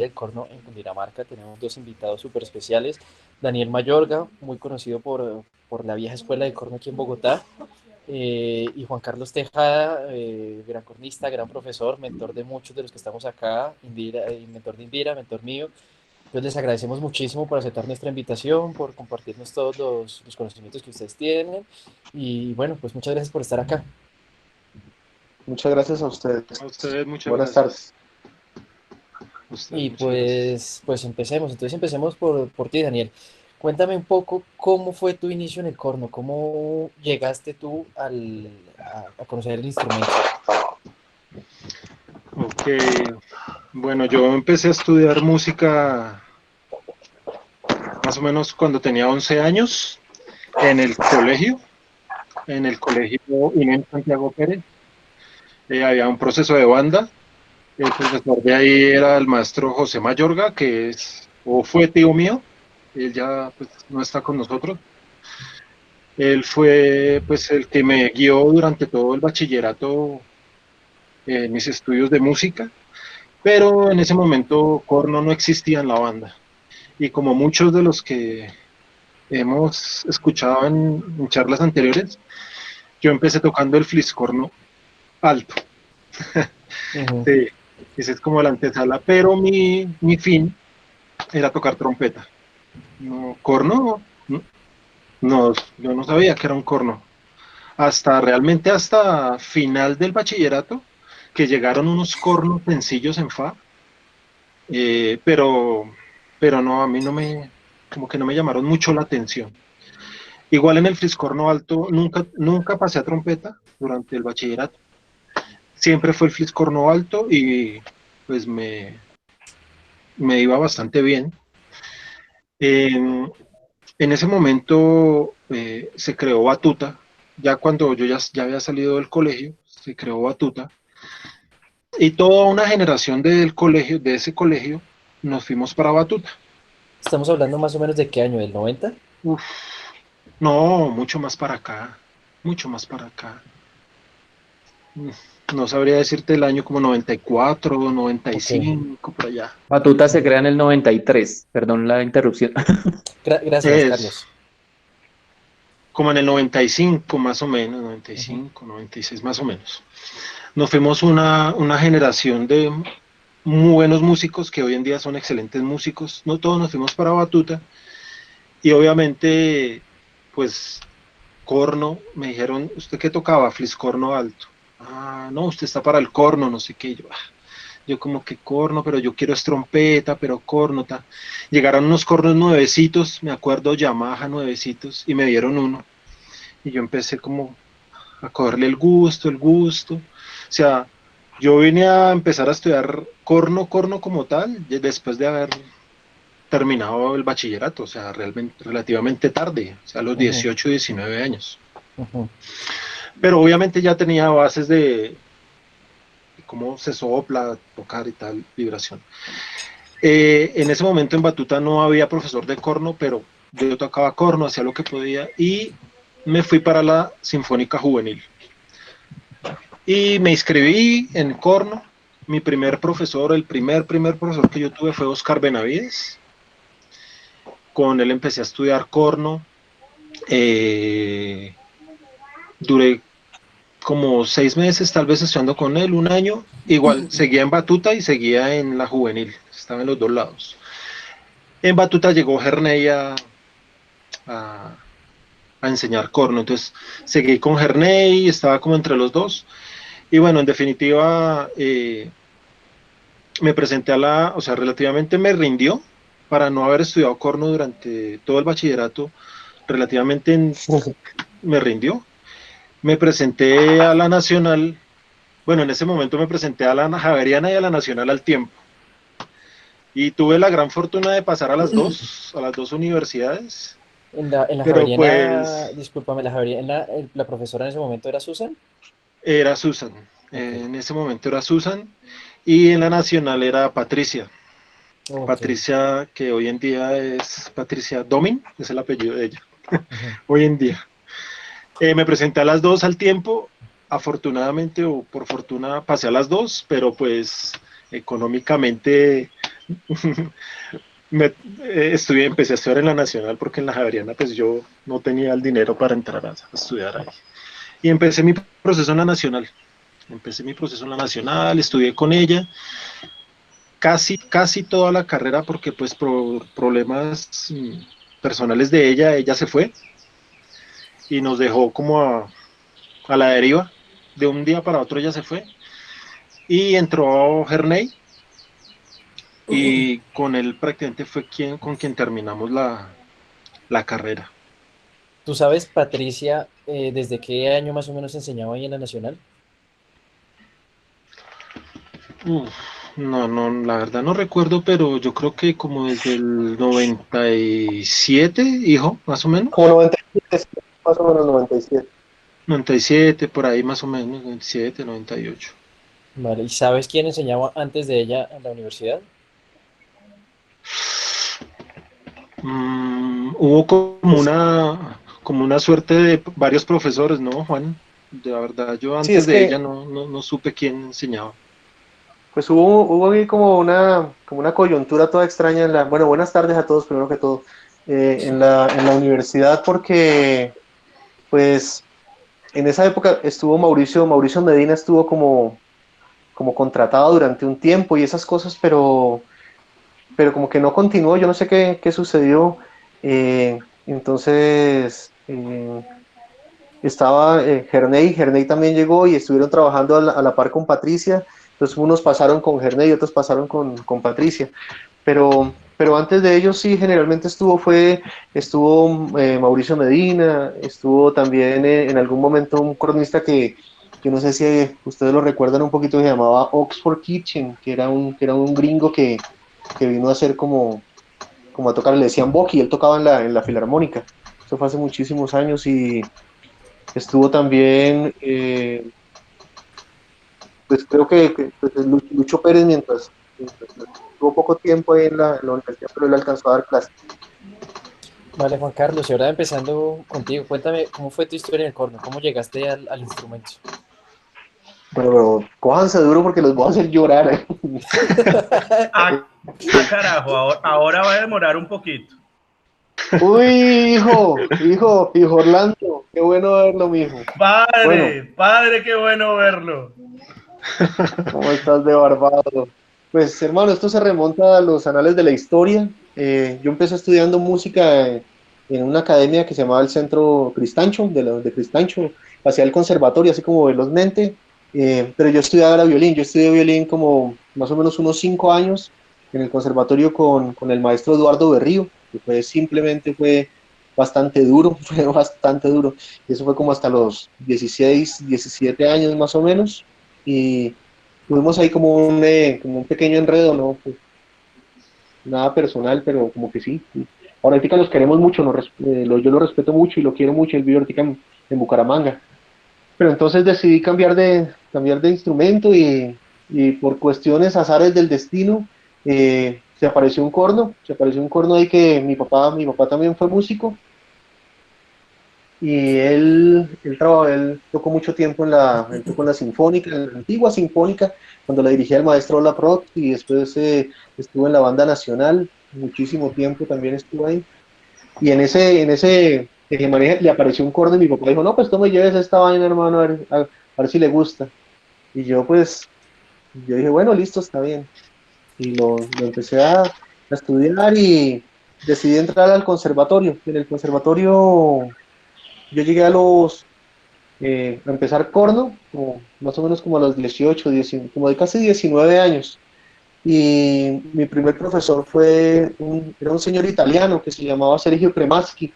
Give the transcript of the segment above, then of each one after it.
del corno en Cundinamarca. Tenemos dos invitados súper especiales. Daniel Mayorga, muy conocido por la vieja escuela del corno aquí en Bogotá, y Juan Carlos Tejada, gran cornista, gran profesor, mentor de muchos de los que estamos acá, Indira, mentor de Indira, mentor mío. Entonces les agradecemos muchísimo por aceptar nuestra invitación, por compartirnos todos los conocimientos que ustedes tienen. Y bueno, pues muchas gracias por estar acá. Muchas gracias a ustedes. A ustedes muchas Buenas gracias. tardes. A ustedes Y muchas gracias. pues empecemos. Entonces empecemos por ti, Daniel. Cuéntame un poco cómo fue tu inicio en el corno, cómo llegaste tú a conocer el instrumento. Ok, bueno, yo empecé a estudiar música más o menos cuando tenía 11 años en en el colegio Inés Santiago Pérez. Había un proceso de banda. El profesor de ahí era el maestro José Mayorga, que es o fue tío mío. Él ya pues, no está con nosotros. Él fue pues el que me guió durante todo el bachillerato en mis estudios de música, pero en ese momento corno no existía en la banda. Y como muchos de los que hemos escuchado en charlas anteriores, yo empecé tocando el fliscorno alto. Ujú. Sí, ese es como la antesala, pero mi fin era tocar trompeta. No, corno, no, no, yo no sabía que era un corno. Hasta realmente hasta final del bachillerato, que llegaron unos cornos sencillos en fa, eh, pero, pero no, a mí no me, como que no me llamaron mucho la atención. Igual en el fliscorno alto, nunca pasé a trompeta durante el bachillerato. Siempre fue el fliscorno alto y pues me iba bastante bien. En, en ese momento se creó Batuta, ya cuando ya había salido del colegio, se creó Batuta y toda una generación del colegio, de ese colegio, nos fuimos para Batuta. Estamos hablando más o menos de qué año, ¿del 90? Uf, no, mucho más para acá, mucho más para acá. Mm, No sabría decirte el año como 94, Ok. 95, por allá. Batuta se crea en el 93, perdón la interrupción. Gracias, Es Carlos. como en el 95 más o menos, Ujú. 95, 96 más o menos. Nos fuimos una generación de muy buenos músicos que hoy en día son excelentes músicos. No todos nos fuimos para Batuta y obviamente, pues, corno, me dijeron, ¿usted qué tocaba? Fliscorno alto. Ah, no, usted está para el corno, no sé qué. Yo como que corno, pero yo quiero es trompeta, pero corno, ta. Llegaron unos cornos nuevecitos, me acuerdo, Yamaha nuevecitos, y me dieron uno. Y yo empecé como a cogerle el gusto, el gusto. O sea, yo vine a empezar a estudiar corno como tal, después de haber terminado el bachillerato, o sea, realmente, relativamente tarde, o sea, a los Ujú. 18, 19 años. Ujú. Pero obviamente ya tenía bases de cómo se sopla, tocar y tal, vibración. En ese momento en Batuta no había profesor de corno, pero yo tocaba corno, hacía lo que podía y me fui para la Sinfónica Juvenil. Y me inscribí en corno. Mi primer profesor, primer profesor que yo tuve fue Oscar Benavides. Con él empecé a estudiar corno. Eh, Duré como 6 meses, tal vez estudiando con él, un año. Igual seguía en Batuta y seguía en la juvenil. Estaba en los dos lados. En Batuta llegó Herney a, a enseñar corno. Entonces seguí con Herney, estaba como entre los dos. Y bueno, en definitiva, me presenté o sea, relativamente me rindió para no haber estudiado corno durante todo el bachillerato, relativamente me rindió. Me presenté a la Nacional, bueno, en ese momento me presenté a la Javeriana y a la Nacional al tiempo. Y tuve la gran fortuna de pasar a las dos universidades, En la pero Javeriana, pues discúlpame, la Javeriana, la profesora en ese momento era Susan. era Susan. Ok, En ese momento era Susan y en la Nacional era Patricia. ok. Patricia, que hoy en día es Patricia Domin, es el apellido de ella, Ujú. hoy en día. Me presenté a las dos al tiempo, afortunadamente o por fortuna pasé a las dos, pero pues económicamente Empecé a estudiar en la Nacional porque en la Javeriana pues yo no tenía el dinero para entrar a estudiar ahí. Y empecé mi proceso en la Nacional. Estudié con ella casi toda la carrera porque pues por problemas personales de ella se fue y nos dejó como a la deriva. De un día para otro ella se fue y entró Herney y con él prácticamente fue con quien terminamos la carrera. ¿Tú sabes, Patricia, desde qué año más o menos enseñaba ahí en la Nacional? Uf, no, la verdad no recuerdo, pero yo creo que como desde el 97, hijo, más o Como menos. 97, más o menos 97. 97, por ahí más o menos, 97, 98. Vale, ¿y sabes quién enseñaba antes de ella en la universidad? Hubo como una suerte de varios profesores, ¿no, Juan? De la verdad, yo Sí, antes es de que ella no supe quién enseñaba. pues hubo ahí como una coyuntura toda extraña en la, bueno, buenas tardes a todos, primero que todo, en la universidad, porque pues en esa época estuvo Mauricio Medina estuvo como contratado durante un tiempo y esas cosas, pero como que no continuó, yo no sé qué sucedió. Entonces estaba Gerney también llegó y estuvieron trabajando a la par con Patricia, entonces unos pasaron con Gerney y otros pasaron con Patricia, pero antes de ellos sí, generalmente estuvo Mauricio Medina, estuvo también en algún momento un cronista que yo no sé si ustedes lo recuerdan un poquito, que se llamaba Oxford Kitchen, que era un gringo que vino a hacer como a tocar, le decían Bucky, él tocaba en la filarmónica, eso fue hace muchísimos años y estuvo también, pues creo pues, Lucho Pérez mientras estuvo poco tiempo ahí en la universidad, pero él alcanzó a dar clases. Vale, Juan Carlos, y ahora empezando contigo, cuéntame cómo fue tu historia en el corno, cómo llegaste al instrumento. Bueno, pero cójanse duro porque los voy a hacer llorar. Ah, carajo, ahora va a demorar un poquito. Uy, hijo Orlando, qué bueno verlo, mijo. Bueno, Padre, qué bueno verlo. ¿cómo estás de barbado? Pues hermano, esto se remonta a los anales de la historia. Yo empecé estudiando música en una academia que se llamaba el Centro Cristancho, de Cristancho, hacia el conservatorio, así como velozmente. Pero yo estudiaba era violín, yo estudié violín como más o menos unos 5 años en el conservatorio con el maestro Eduardo Berrío, que fue bastante duro, fue bastante duro. Y eso fue como hasta los 16, 17 años más o menos. Y tuvimos ahí como un pequeño enredo, ¿no? Pues, nada personal, pero como que sí. Sí. Ahora, ahorita los queremos mucho, yo lo respeto mucho y lo quiero mucho, él vive ahorita en Bucaramanga. Pero entonces decidí cambiar de instrumento y por cuestiones azares del destino, se apareció un corno ahí que mi papá también fue músico y él tocó mucho tiempo él tocó en la Sinfónica, en la antigua Sinfónica, cuando la dirigía el maestro Ola Prot, y después estuvo en la Banda Nacional, muchísimo tiempo también estuvo ahí. Y en ese le apareció un corno y mi papá dijo, no, pues tú me lleves esta vaina, hermano, a ver si le gusta. Y yo dije, bueno, listo, está bien. Y lo empecé a estudiar y decidí entrar al conservatorio. En el conservatorio yo llegué a empezar corno, más o menos como a los 18, 19, como de casi 19 años. Y mi primer profesor era un señor italiano que se llamaba Sergio Cremaschi,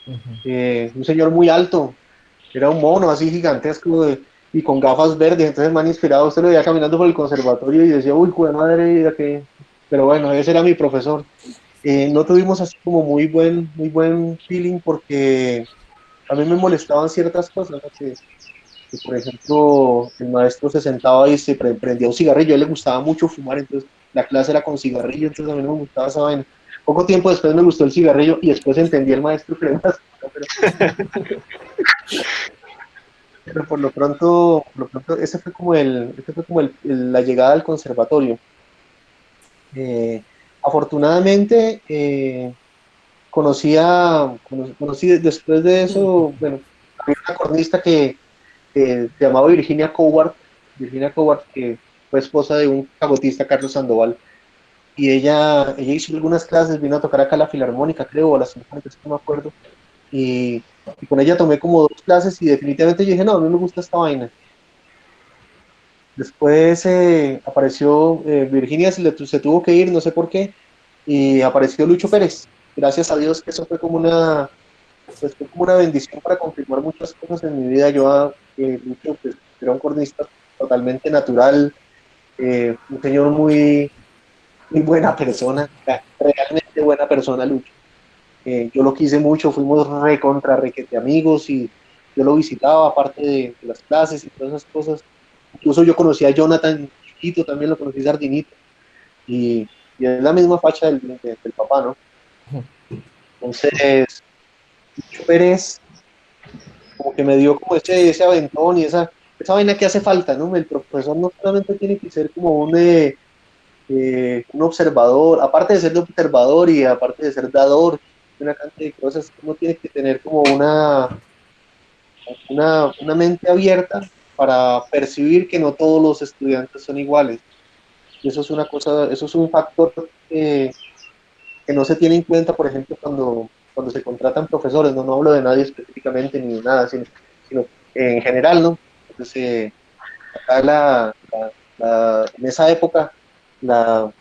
Ujú. un señor muy alto, era un mono así gigantesco y con gafas verdes, entonces me han inspirado, usted lo veía caminando por el conservatorio y decía, uy, joder, madre vida, que... Pero bueno, ese era mi profesor. No tuvimos así como muy buen feeling porque a mí me molestaban ciertas cosas, ¿no? Que, por ejemplo, el maestro se sentaba y prendía un cigarrillo, a él le gustaba mucho fumar, entonces la clase era con cigarrillo, entonces a mí no me gustaba esa vaina. Poco tiempo después me gustó el cigarrillo y después entendí el maestro que era una cigarra, pero ese fue como la llegada al conservatorio. Afortunadamente, conocí después de eso, bueno, había una cornista que se llamaba Virginia Coward, que fue esposa de un fagotista, Carlos Sandoval, y ella hizo algunas clases, vino a tocar acá a la Filarmónica, creo, o a la Sinfónica, no me acuerdo, y con ella tomé como 2 clases y definitivamente yo dije, no, a mí me gusta esta vaina. Después apareció Virginia, se tuvo que ir, no sé por qué, y apareció Lucho Pérez. Gracias a Dios que eso fue como pues, fue como una bendición para confirmar muchas cosas en mi vida. Lucho pues, era un cornista totalmente natural, un señor muy buena persona, realmente buena persona, Lucho. Yo lo quise mucho, fuimos requete amigos y yo lo visitaba aparte de las clases y todas esas cosas. Incluso yo conocí a Jonathan chiquito, también lo conocí Sardinito, y es la misma facha del papá, ¿no? Entonces, Lucho Pérez como que me dio como ese aventón y esa vaina que hace falta, ¿no? El profesor no solamente tiene que ser como un observador, aparte de ser observador y aparte de ser dador, una cantidad de cosas, uno tiene que tener como una mente abierta para percibir que no todos los estudiantes son iguales. Y eso es una cosa, eso es un factor que no se tiene en cuenta, por ejemplo, cuando se contratan profesores, no hablo de nadie específicamente ni de nada, sino en general, ¿no? Entonces, acá en esa época, la,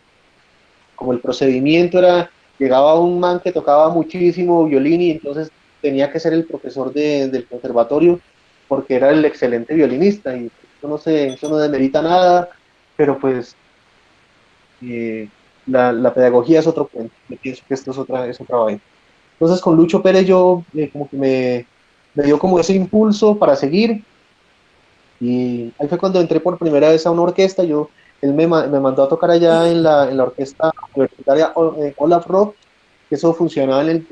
como el procedimiento era, llegaba un man que tocaba muchísimo violín y entonces tenía que ser el profesor del conservatorio porque era el excelente violinista y eso no demerita nada, pero pues eh, la pedagogía es otro cuento. Yo pienso que esto es otra vaina. Entonces con Lucho Pérez yo como que me dio como ese impulso para seguir y ahí fue cuando entré por primera vez a una orquesta. Él me mandó a tocar allá en la orquesta universitaria Olaf Rock, que eso funcionaba en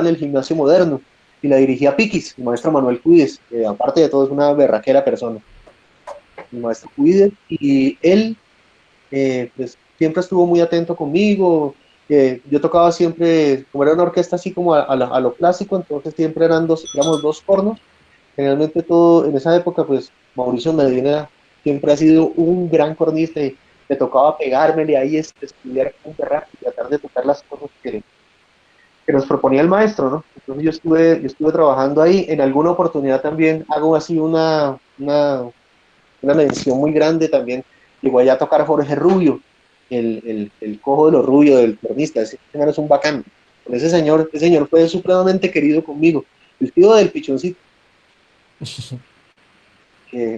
el gimnasio moderno y la dirigía Piquis, el maestro Manuel Cuides, que aparte de todo es una berraquera persona, el maestro Cuides, y él pues siempre estuvo muy atento conmigo. Yo tocaba siempre, como era una orquesta así como a lo clásico, entonces siempre éramos dos cornos. Generalmente todo, en esa época, pues Mauricio Medina siempre ha sido un gran cornista y le tocaba pegármele ahí, estudiar con berraco y tratar de tocar las cosas que nos proponía el maestro, ¿no? Entonces yo estuve trabajando ahí. En alguna oportunidad también hago así una mención muy grande también. Llegó allá a tocar Jorge Rubio, el cojo de los rubios del cornista. Ese señor es un bacán. Con ese señor fue supremamente querido conmigo. El tío del pichoncito,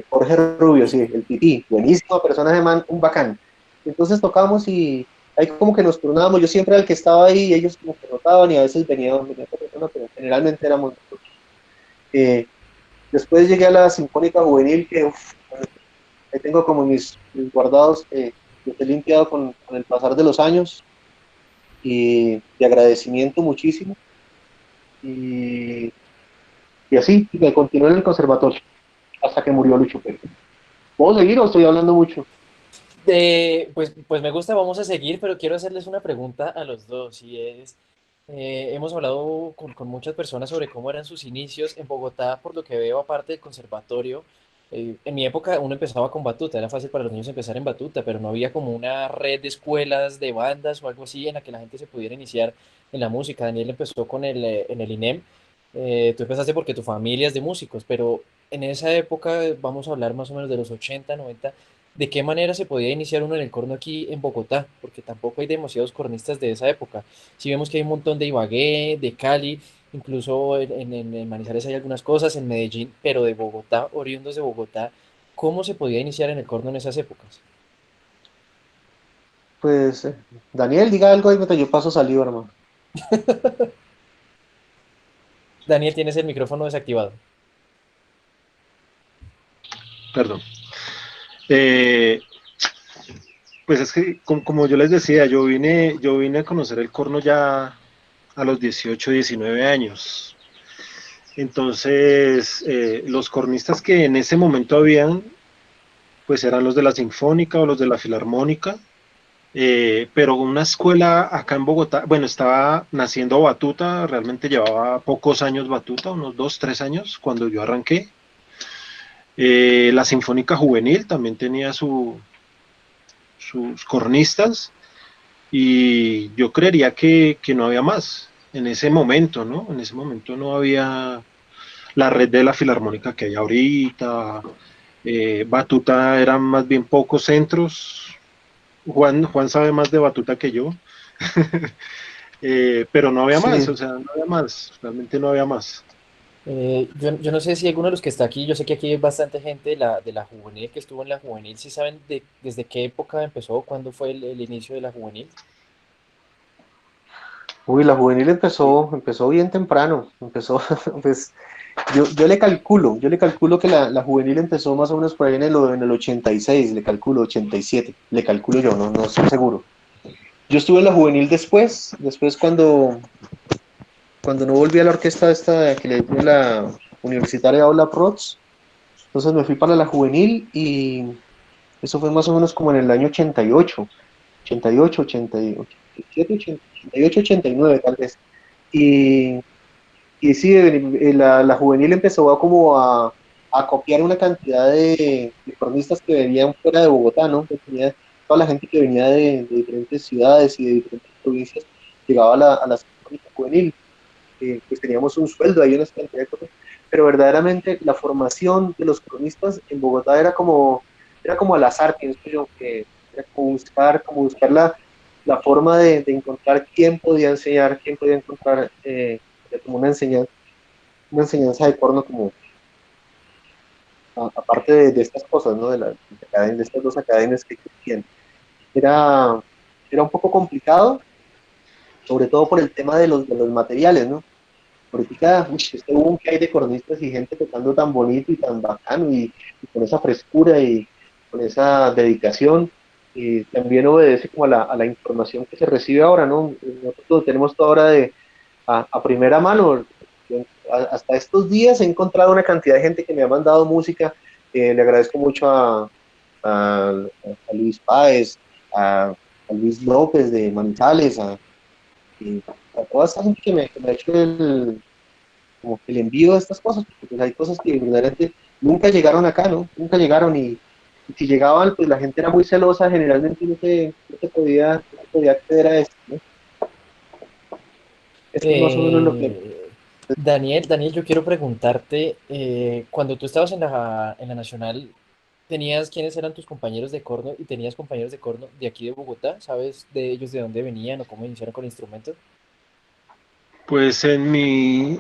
Jorge Rubio, sí, el tití, buenísima persona, de man, un bacán. Entonces tocamos y ahí como que nos turnábamos. Yo siempre era el que estaba ahí y ellos como que rotaban y a veces venía otra persona, pero generalmente éramos nosotros. Eh, Después llegué a la Sinfónica Juvenil, que uf, ahí tengo como mis guardados que he limpiado con el pasar de los años y de agradecimiento muchísimo. Y, y así, me continué en el conservatorio hasta que murió Lucho Pérez. ¿Puedo seguir o estoy hablando mucho? Pues me gusta, vamos a seguir, pero quiero hacerles una pregunta a los dos, y es, hemos hablado con muchas personas sobre cómo eran sus inicios en Bogotá, por lo que veo, aparte del conservatorio. En mi época uno empezaba con batuta, era fácil para los niños empezar en batuta, pero no había como una red de escuelas, de bandas o algo así en la que la gente se pudiera iniciar en la música. Daniel empezó en el INEM. Tú empezaste porque tu familia es de músicos, pero en esa época, vamos a hablar más o menos de los 80, 90. ¿De qué manera se podía iniciar uno en el corno aquí en Bogotá? Porque tampoco hay demasiados cornistas de esa época. Si vemos que hay un montón de Ibagué, de Cali, incluso en Manizales hay algunas cosas, en Medellín, pero de Bogotá, oriundos de Bogotá, ¿cómo se podía iniciar en el corno en esas épocas? Pues, Daniel, diga algo ahí mientras yo paso salido, hermano. Daniel, tienes el micrófono desactivado. Perdón. Eh, pues es que, como yo les decía, yo vine a conocer el corno ya a los 18, 19 años. Entonces, los cornistas que en ese momento habían, pues eran los de la Sinfónica o los de la Filarmónica, pero una escuela acá en Bogotá, bueno, estaba naciendo Batuta, realmente llevaba pocos años Batuta, unos 2, 3 años cuando yo arranqué. La Sinfónica Juvenil también tenía sus cornistas y yo creería que no había más en ese momento, ¿no? En ese momento no había la red de la Filarmónica que hay ahorita. Batuta eran más bien pocos centros. Juan sabe más de Batuta que yo. Pero no había más, Sí, o sea, no había más, realmente no había más. Yo no sé si alguno de los que está aquí, yo sé que aquí hay bastante gente de la juvenil que estuvo en la juvenil, si saben desde qué época empezó, cuándo fue el inicio de la juvenil. uy, la juvenil empezó bien temprano, empezó, pues yo le calculo que la juvenil empezó más o menos por ahí en el 86, le calculo 87, le calculo yo, no estoy seguro. Yo estuve en la juvenil después cuando no volví a la orquesta esta que le dio la Universitaria Ola Prots, entonces me fui para la juvenil y eso fue más o menos como en el año 88, 88, 87, 88, 89 tal vez. Y, y sí, la juvenil empezó a copiar una cantidad de cronistas que venían fuera de Bogotá, ¿no? Que tenía toda la gente que venía de diferentes ciudades y de diferentes provincias, llegaba a la Sinfónica Juvenil, pues teníamos un sueldo ahí, una cantidad de cosas, pero verdaderamente la formación de los cronistas en Bogotá era como al azar, pienso yo, que era como buscar la forma de encontrar quién podía enseñar, quién podía encontrar como una enseñanza de corno como aparte de estas cosas, ¿no? De estas dos academias que existían. Era, era un poco complicado, sobre todo por el tema de los materiales, ¿no? Ahorita, este boom que hay de cornistas y gente tocando tan bonito y tan bacano y con esa frescura y con esa dedicación, y también obedece como a la información que se recibe ahora, ¿no? Nosotros tenemos todo ahora a primera mano. Hasta estos días he encontrado una cantidad de gente que me ha mandado música. Le agradezco mucho a Luis Páez, a Luis López de Manizales, a toda esta gente que me ha hecho como que el envío de estas cosas, porque pues hay cosas que verdaderamente nunca llegaron acá, ¿no? Nunca llegaron y si llegaban, pues la gente era muy celosa, generalmente no se podía acceder a esto, ¿no? Esto es más o menos lo que... Daniel, yo quiero preguntarte, cuando tú estabas en la Nacional, ¿tenías quiénes eran tus compañeros de corno y tenías compañeros de corno de aquí de Bogotá? ¿Sabes de ellos de dónde venían o cómo iniciaron con el instrumento? Pues en mi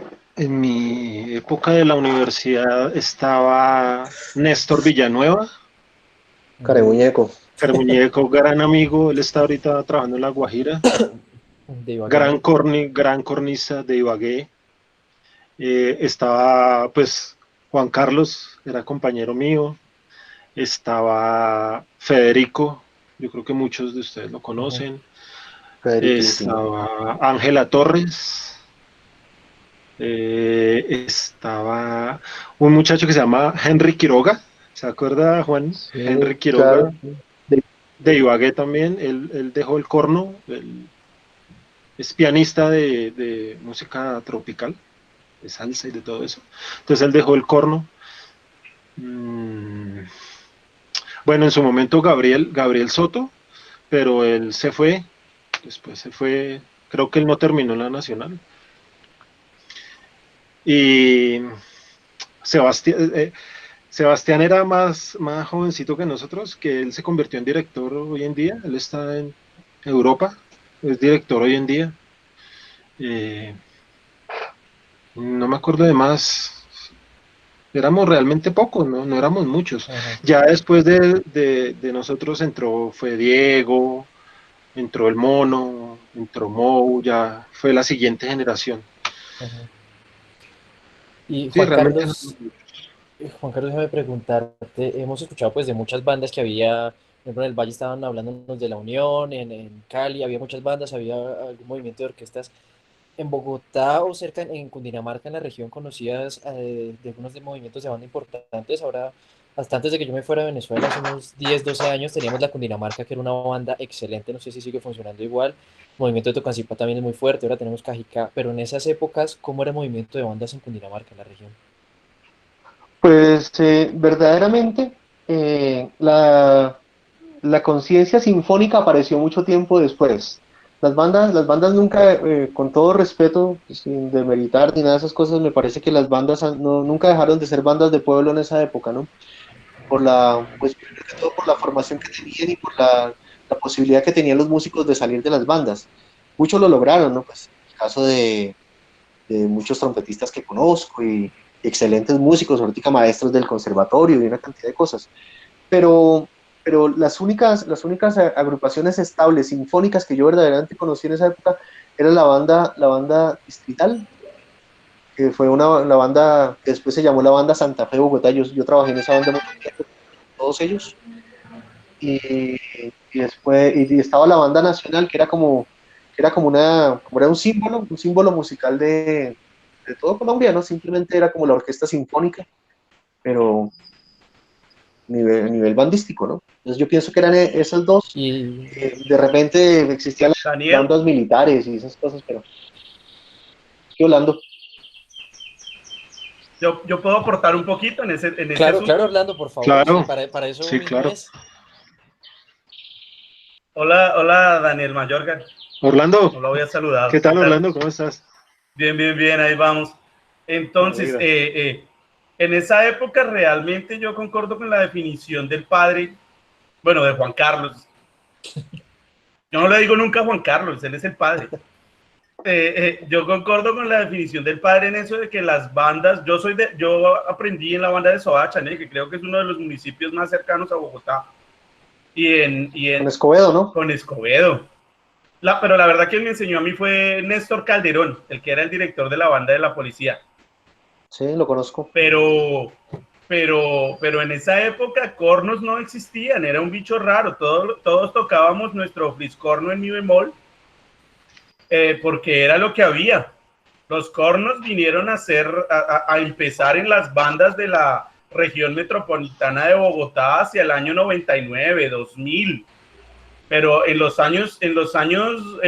época de la universidad estaba Néstor Villanueva, Care muñeco. Carmuñeco, gran amigo, él está ahorita trabajando en La Guajira, De Ibagué. gran cornista de Ibagué. Estaba pues Juan Carlos, era compañero mío, estaba Federico, yo creo que muchos de ustedes lo Ujú. conocen, Federiquísimo. estaba Ángela Torres, estaba un muchacho que se llama Henry Quiroga, ¿se acuerda Juan? Henry Sí, Quiroga, claro. De- de Ibagué también, él dejó el corno, él es pianista de música tropical, de salsa y de todo eso. Entonces él dejó el corno. Mm, bueno, en su momento Gabriel Soto, pero él se fue, después se fue, creo que él no terminó en la Nacional. Y Sebastián era más jovencito que nosotros, que él se convirtió en director hoy en día, él está en Europa, es director hoy en día. Eh, no me acuerdo de más, éramos realmente pocos, no éramos muchos. Ajá, Ya después de nosotros fue Diego, entró el Mono, entró Mou, ya fue la siguiente generación. ajá. Y Sí, realmente no éramos muchos. Juan Carlos, déjame preguntarte, hemos escuchado pues de muchas bandas que había, por ejemplo, en el Valle estaban hablándonos de La Unión, en Cali había muchas bandas, había algún movimiento de orquestas. En Bogotá o cerca en Cundinamarca, en la región, conocías de algunos de movimientos de banda importantes. Ahora hasta antes de que yo me fuera a Venezuela, hace unos 10, 12 años, teníamos la Cundinamarca, que era una banda excelente, no sé si sigue funcionando igual. Movimiento de Tocancipá también es muy fuerte, ahora tenemos Cajicá, pero en esas épocas, ¿cómo era el movimiento de bandas en Cundinamarca, en la región? Pues verdaderamente la conciencia sinfónica apareció mucho tiempo después. Las bandas nunca, con todo respeto, sin demeritar ni nada de esas cosas, me parece que las bandas nunca dejaron de ser bandas de pueblo en esa época, ¿no? Pues primero que todo por la formación que tenían y por la posibilidad que tenían los músicos de salir de las bandas. Muchos lo lograron, ¿no? Pues el caso de muchos trompetistas que conozco y excelentes músicos, ahorita maestros del conservatorio y una cantidad de cosas. Pero, pero las únicas agrupaciones estables, sinfónicas que yo verdaderamente conocí en esa época era la banda Distrital, que fue la banda que después se llamó la banda Santa Fe Bogotá. Yo trabajé en esa banda mucho tiempo, todos ellos. Y después y estaba la banda nacional, que era como era un símbolo musical de todo Colombia, ¿no? Simplemente era como la orquesta sinfónica, pero a nivel bandístico, ¿no? Entonces yo pienso que eran esos dos. Y De repente existían las Daniel, bandas militares y esas cosas, pero estoy hablando. yo puedo aportar un poquito en ese claro, claro, asunto. Orlando, por favor, sí, Claro, para eso sí, mismo claro. es. Hola, hola Daniel Mayorga, Orlando, no lo había saludado. ¿qué ¿Qué tal, tal? Orlando? ¿Cómo estás? Bien, bien, bien, ahí vamos. Me Entonces, alegra. en esa época realmente yo concordo con la definición del padre, bueno, de Juan Carlos. Yo no le digo nunca Juan Carlos, él es el padre. Yo concordo con la definición del padre en eso de que las bandas, yo aprendí en la banda de Soachané, que creo que es uno de los municipios más cercanos a Bogotá, Con Escobedo, ¿no? con Escobedo. Pero la verdad que me enseñó a mí fue Néstor Calderón, el que era el director de la banda de la policía. Sí, lo conozco. Pero en esa época cornos no existían, era un bicho raro, todos tocábamos nuestro fliscorno en mi bemol, porque era lo que había. Los cornos vinieron a empezar en las bandas de la región metropolitana de Bogotá hacia el año 99, 2000, pero en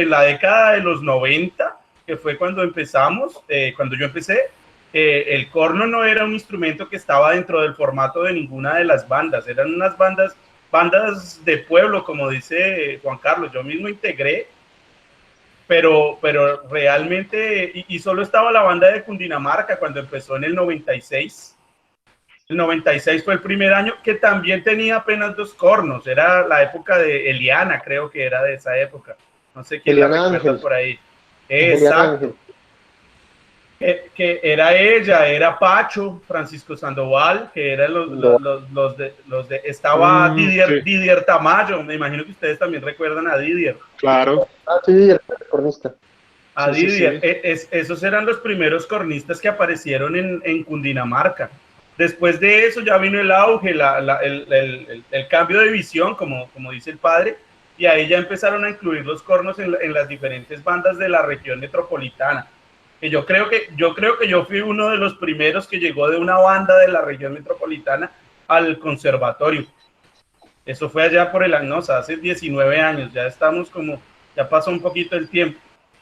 la década de los 90, que fue cuando empezamos, cuando yo empecé, el corno no era un instrumento que estaba dentro del formato de ninguna de las bandas, eran unas bandas de pueblo, como dice Juan Carlos. Yo mismo integré, pero realmente, y solo estaba la banda de Cundinamarca cuando empezó en el 96. El 96 fue el primer año que también tenía apenas 2 cornos. Era la época de Eliana, creo que era de esa época. No sé quién la Eliana recuerda Ángel. por ahí. Eliana Exacto. Ángel. Que era ella, era Pacho, Francisco Sandoval, que eran Lo- estaba Sí, Didier Tamayo. Me imagino que ustedes también recuerdan a Didier. claro. sí, el cornista. A Sí, Didier. sí. Esos eran los primeros cornistas que aparecieron en Cundinamarca. Después de eso ya vino el auge, el cambio de visión, como dice el padre, y ahí ya empezaron a incluir los cornos en las diferentes bandas de la región metropolitana. Que yo fui uno de los primeros que llegó de una banda de la región metropolitana al conservatorio. Eso fue allá por hace 19 años, ya pasó un poquito el tiempo.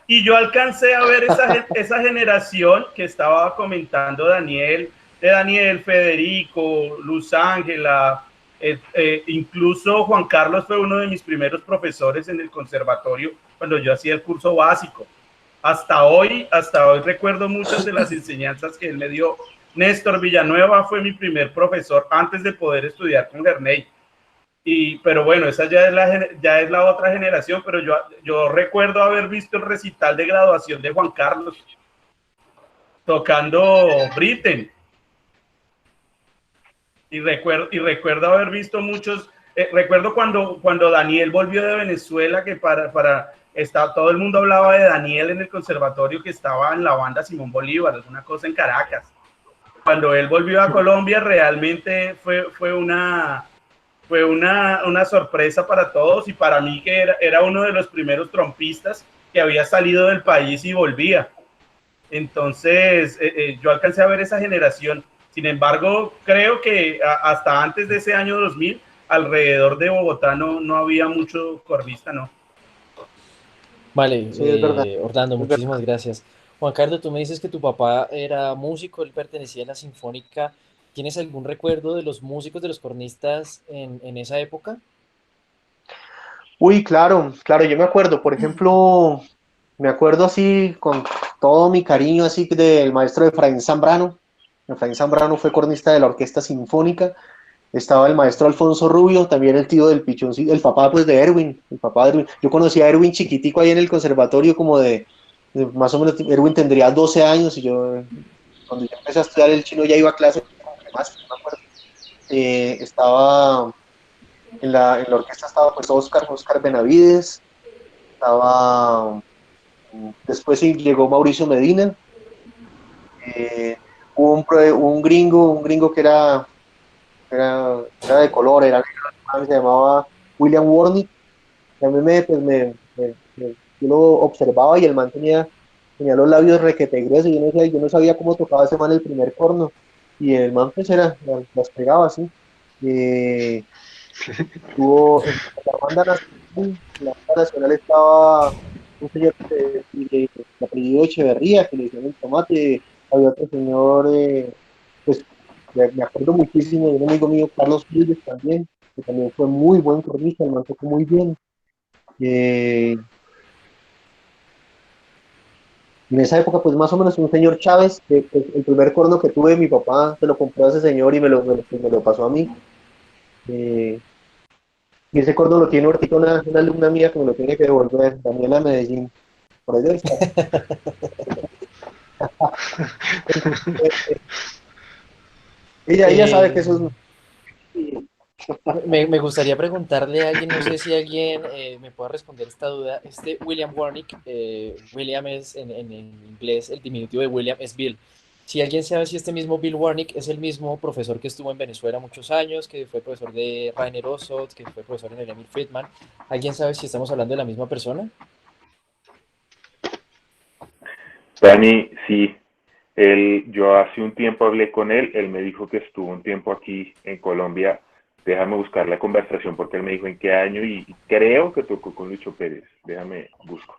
Y yo alcancé a ver esa generación que estaba comentando Daniel, de Daniel, Federico, Luz Ángela, incluso Juan Carlos fue uno de mis primeros profesores en el conservatorio cuando yo hacía el curso básico. Hasta hoy recuerdo muchas de las enseñanzas que él me dio. Néstor Villanueva fue mi primer profesor antes de poder estudiar con Gerney. Pero bueno, esa ya es la otra generación, pero yo recuerdo haber visto el recital de graduación de Juan Carlos tocando Britten, y recuerdo haber visto muchos, recuerdo cuando Daniel volvió de Venezuela, que todo el mundo hablaba de Daniel en el conservatorio, que estaba en la banda Simón Bolívar, es una cosa en Caracas. Cuando él volvió a Colombia, realmente fue una sorpresa para todos, y para mí, que era uno de los primeros trompistas que había salido del país y volvía. Entonces, yo alcancé a ver esa generación. Sin embargo, creo que hasta antes de ese año 2000, alrededor de Bogotá no había mucho cornista, ¿no? Vale, Sí, es verdad. Orlando, Es verdad. muchísimas gracias. Juan Carlos, tú me dices que tu papá era músico, él pertenecía a la Sinfónica. ¿Tienes algún recuerdo de los músicos, de los cornistas en esa época? Uy, claro, claro, yo me acuerdo, por ejemplo, me acuerdo así con todo mi cariño así del maestro Efraín Zambrano. Efraín Zambrano fue cornista de la Orquesta Sinfónica. Estaba el maestro Alfonso Rubio, también el tío del Pichón, sí, el papá pues de Erwin, el papá de Erwin. Yo conocí a Erwin chiquitico ahí en el conservatorio como de más o menos, Erwin tendría 12 años y yo, cuando yo empecé a estudiar el chino ya iba a clase como que más, no me acuerdo. Estaba en la orquesta estaba pues Oscar Benavides, estaba, después sí llegó Mauricio Medina, eh, hubo un gringo que era de color, era negro, se llamaba William Warnick, y a mí yo lo observaba y el man tenía los labios requete gruesos, yo no sabía cómo tocaba ese man el primer corno, y el man pues las pegaba así. Eh, Tuvo en la banda nacional estaba un señor de apellido Echeverría, que le decían el tomate, había otro señor, pues me acuerdo muchísimo de un amigo mío, Carlos Pérez también, que también fue muy buen cornista, el man tocó muy bien. Eh, en esa época, pues más o menos un señor Chávez, que pues, el primer corno que tuve, mi papá se lo compró a ese señor y me lo pasó a mí. Eh, Y ese cordón lo tiene ahorita una alumna mía que me lo tiene que devolver, Daniela Medellín. Por ahí debe estar. Ella sabe que Eh, eso me gustaría preguntarle a alguien, no sé si alguien me pueda responder esta duda. Este William Warnick, William es en inglés, el diminutivo de William es Bill. Si alguien sabe si este mismo Bill Warnick es el mismo profesor que estuvo en Venezuela muchos años, que fue profesor de Rainer Ossold, que fue profesor en el Emil Friedman, ¿alguien sabe si estamos hablando de la misma persona? Dani, sí, yo hace un tiempo hablé con él me dijo que estuvo un tiempo aquí en Colombia. Déjame buscar la conversación porque él me dijo en qué año y creo que tocó con Lucho Pérez. Déjame busco.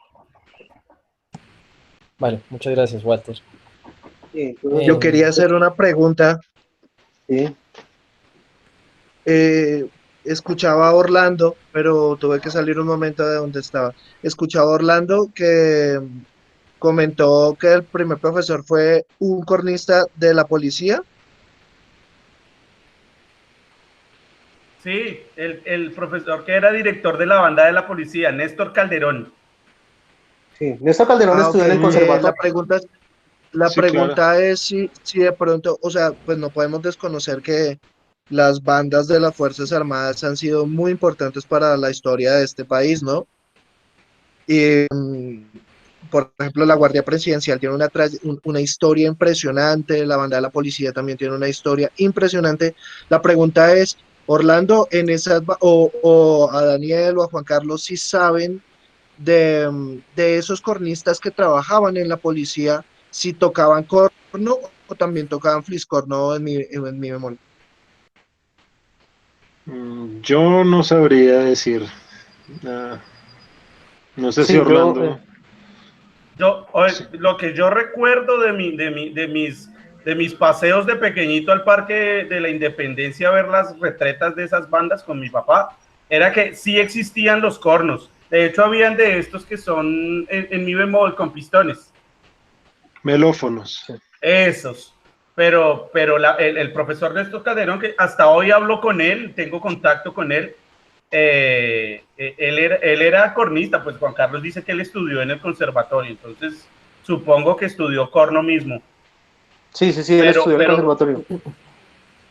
Vale, muchas gracias, Walter. sí, Yo quería Pues, hacer una pregunta. sí. Eh, Escuchaba a Orlando, pero tuve que salir un momento de donde estaba. Escuchaba a Orlando que comentó que el primer profesor fue un cornista de la policía. Sí, el profesor que era director de la banda de la policía, Néstor Calderón. Sí. Néstor Calderón Ah, ok. estudió en el conservatorio. La Sí, claro. pregunta es si de pronto, o sea, pues no podemos desconocer que las bandas de las Fuerzas Armadas han sido muy importantes para la historia de este país, ¿no? Y, por ejemplo, la Guardia Presidencial tiene una historia impresionante, la banda de la policía también tiene una historia impresionante. La pregunta es, Orlando, o a Daniel o a Juan Carlos, si saben de esos cornistas que trabajaban en la policía, si tocaban corno o también tocaban fliscorno en mi memoria. Yo no sabría decir. ah, no sé si Sí, Orlando. Sí. Lo que yo recuerdo de mis paseos de pequeñito al Parque de la Independencia a ver las retretas de esas bandas con mi papá, era que sí existían los cornos. De hecho, habían de estos que son en mi bemol con pistones. Melófonos. Esos. Pero el profesor Néstor Calderón, que hasta hoy hablo con él, tengo contacto con él, él era cornista, pues Juan Carlos dice que él estudió en el conservatorio, entonces supongo que estudió corno mismo. sí, él estudió en el Pero conservatorio.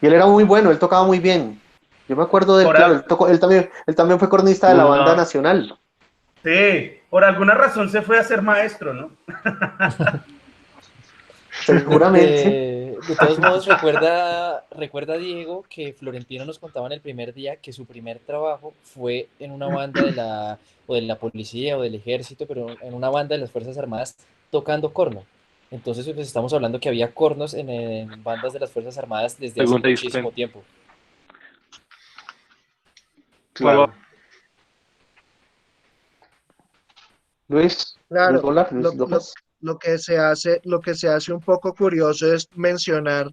Y él era muy bueno, él tocaba muy bien. Yo me acuerdo de él, por, claro, al, él también fue cornista de la banda Una, nacional. sí, por alguna razón se fue a ser maestro, ¿no? Seguramente. De todos modos, recuerda Diego que Florentino nos contaba en el primer día que su primer trabajo fue en una banda o de la policía o del ejército, pero en una banda de las Fuerzas Armadas tocando corno. Entonces, pues estamos hablando que había cornos en bandas de las Fuerzas Armadas desde hace Pregunta, muchísimo disculpen. tiempo. Claro. Luis, Luis, Claro, hola, Luis lo, lo, López. lo que se hace un poco curioso es mencionar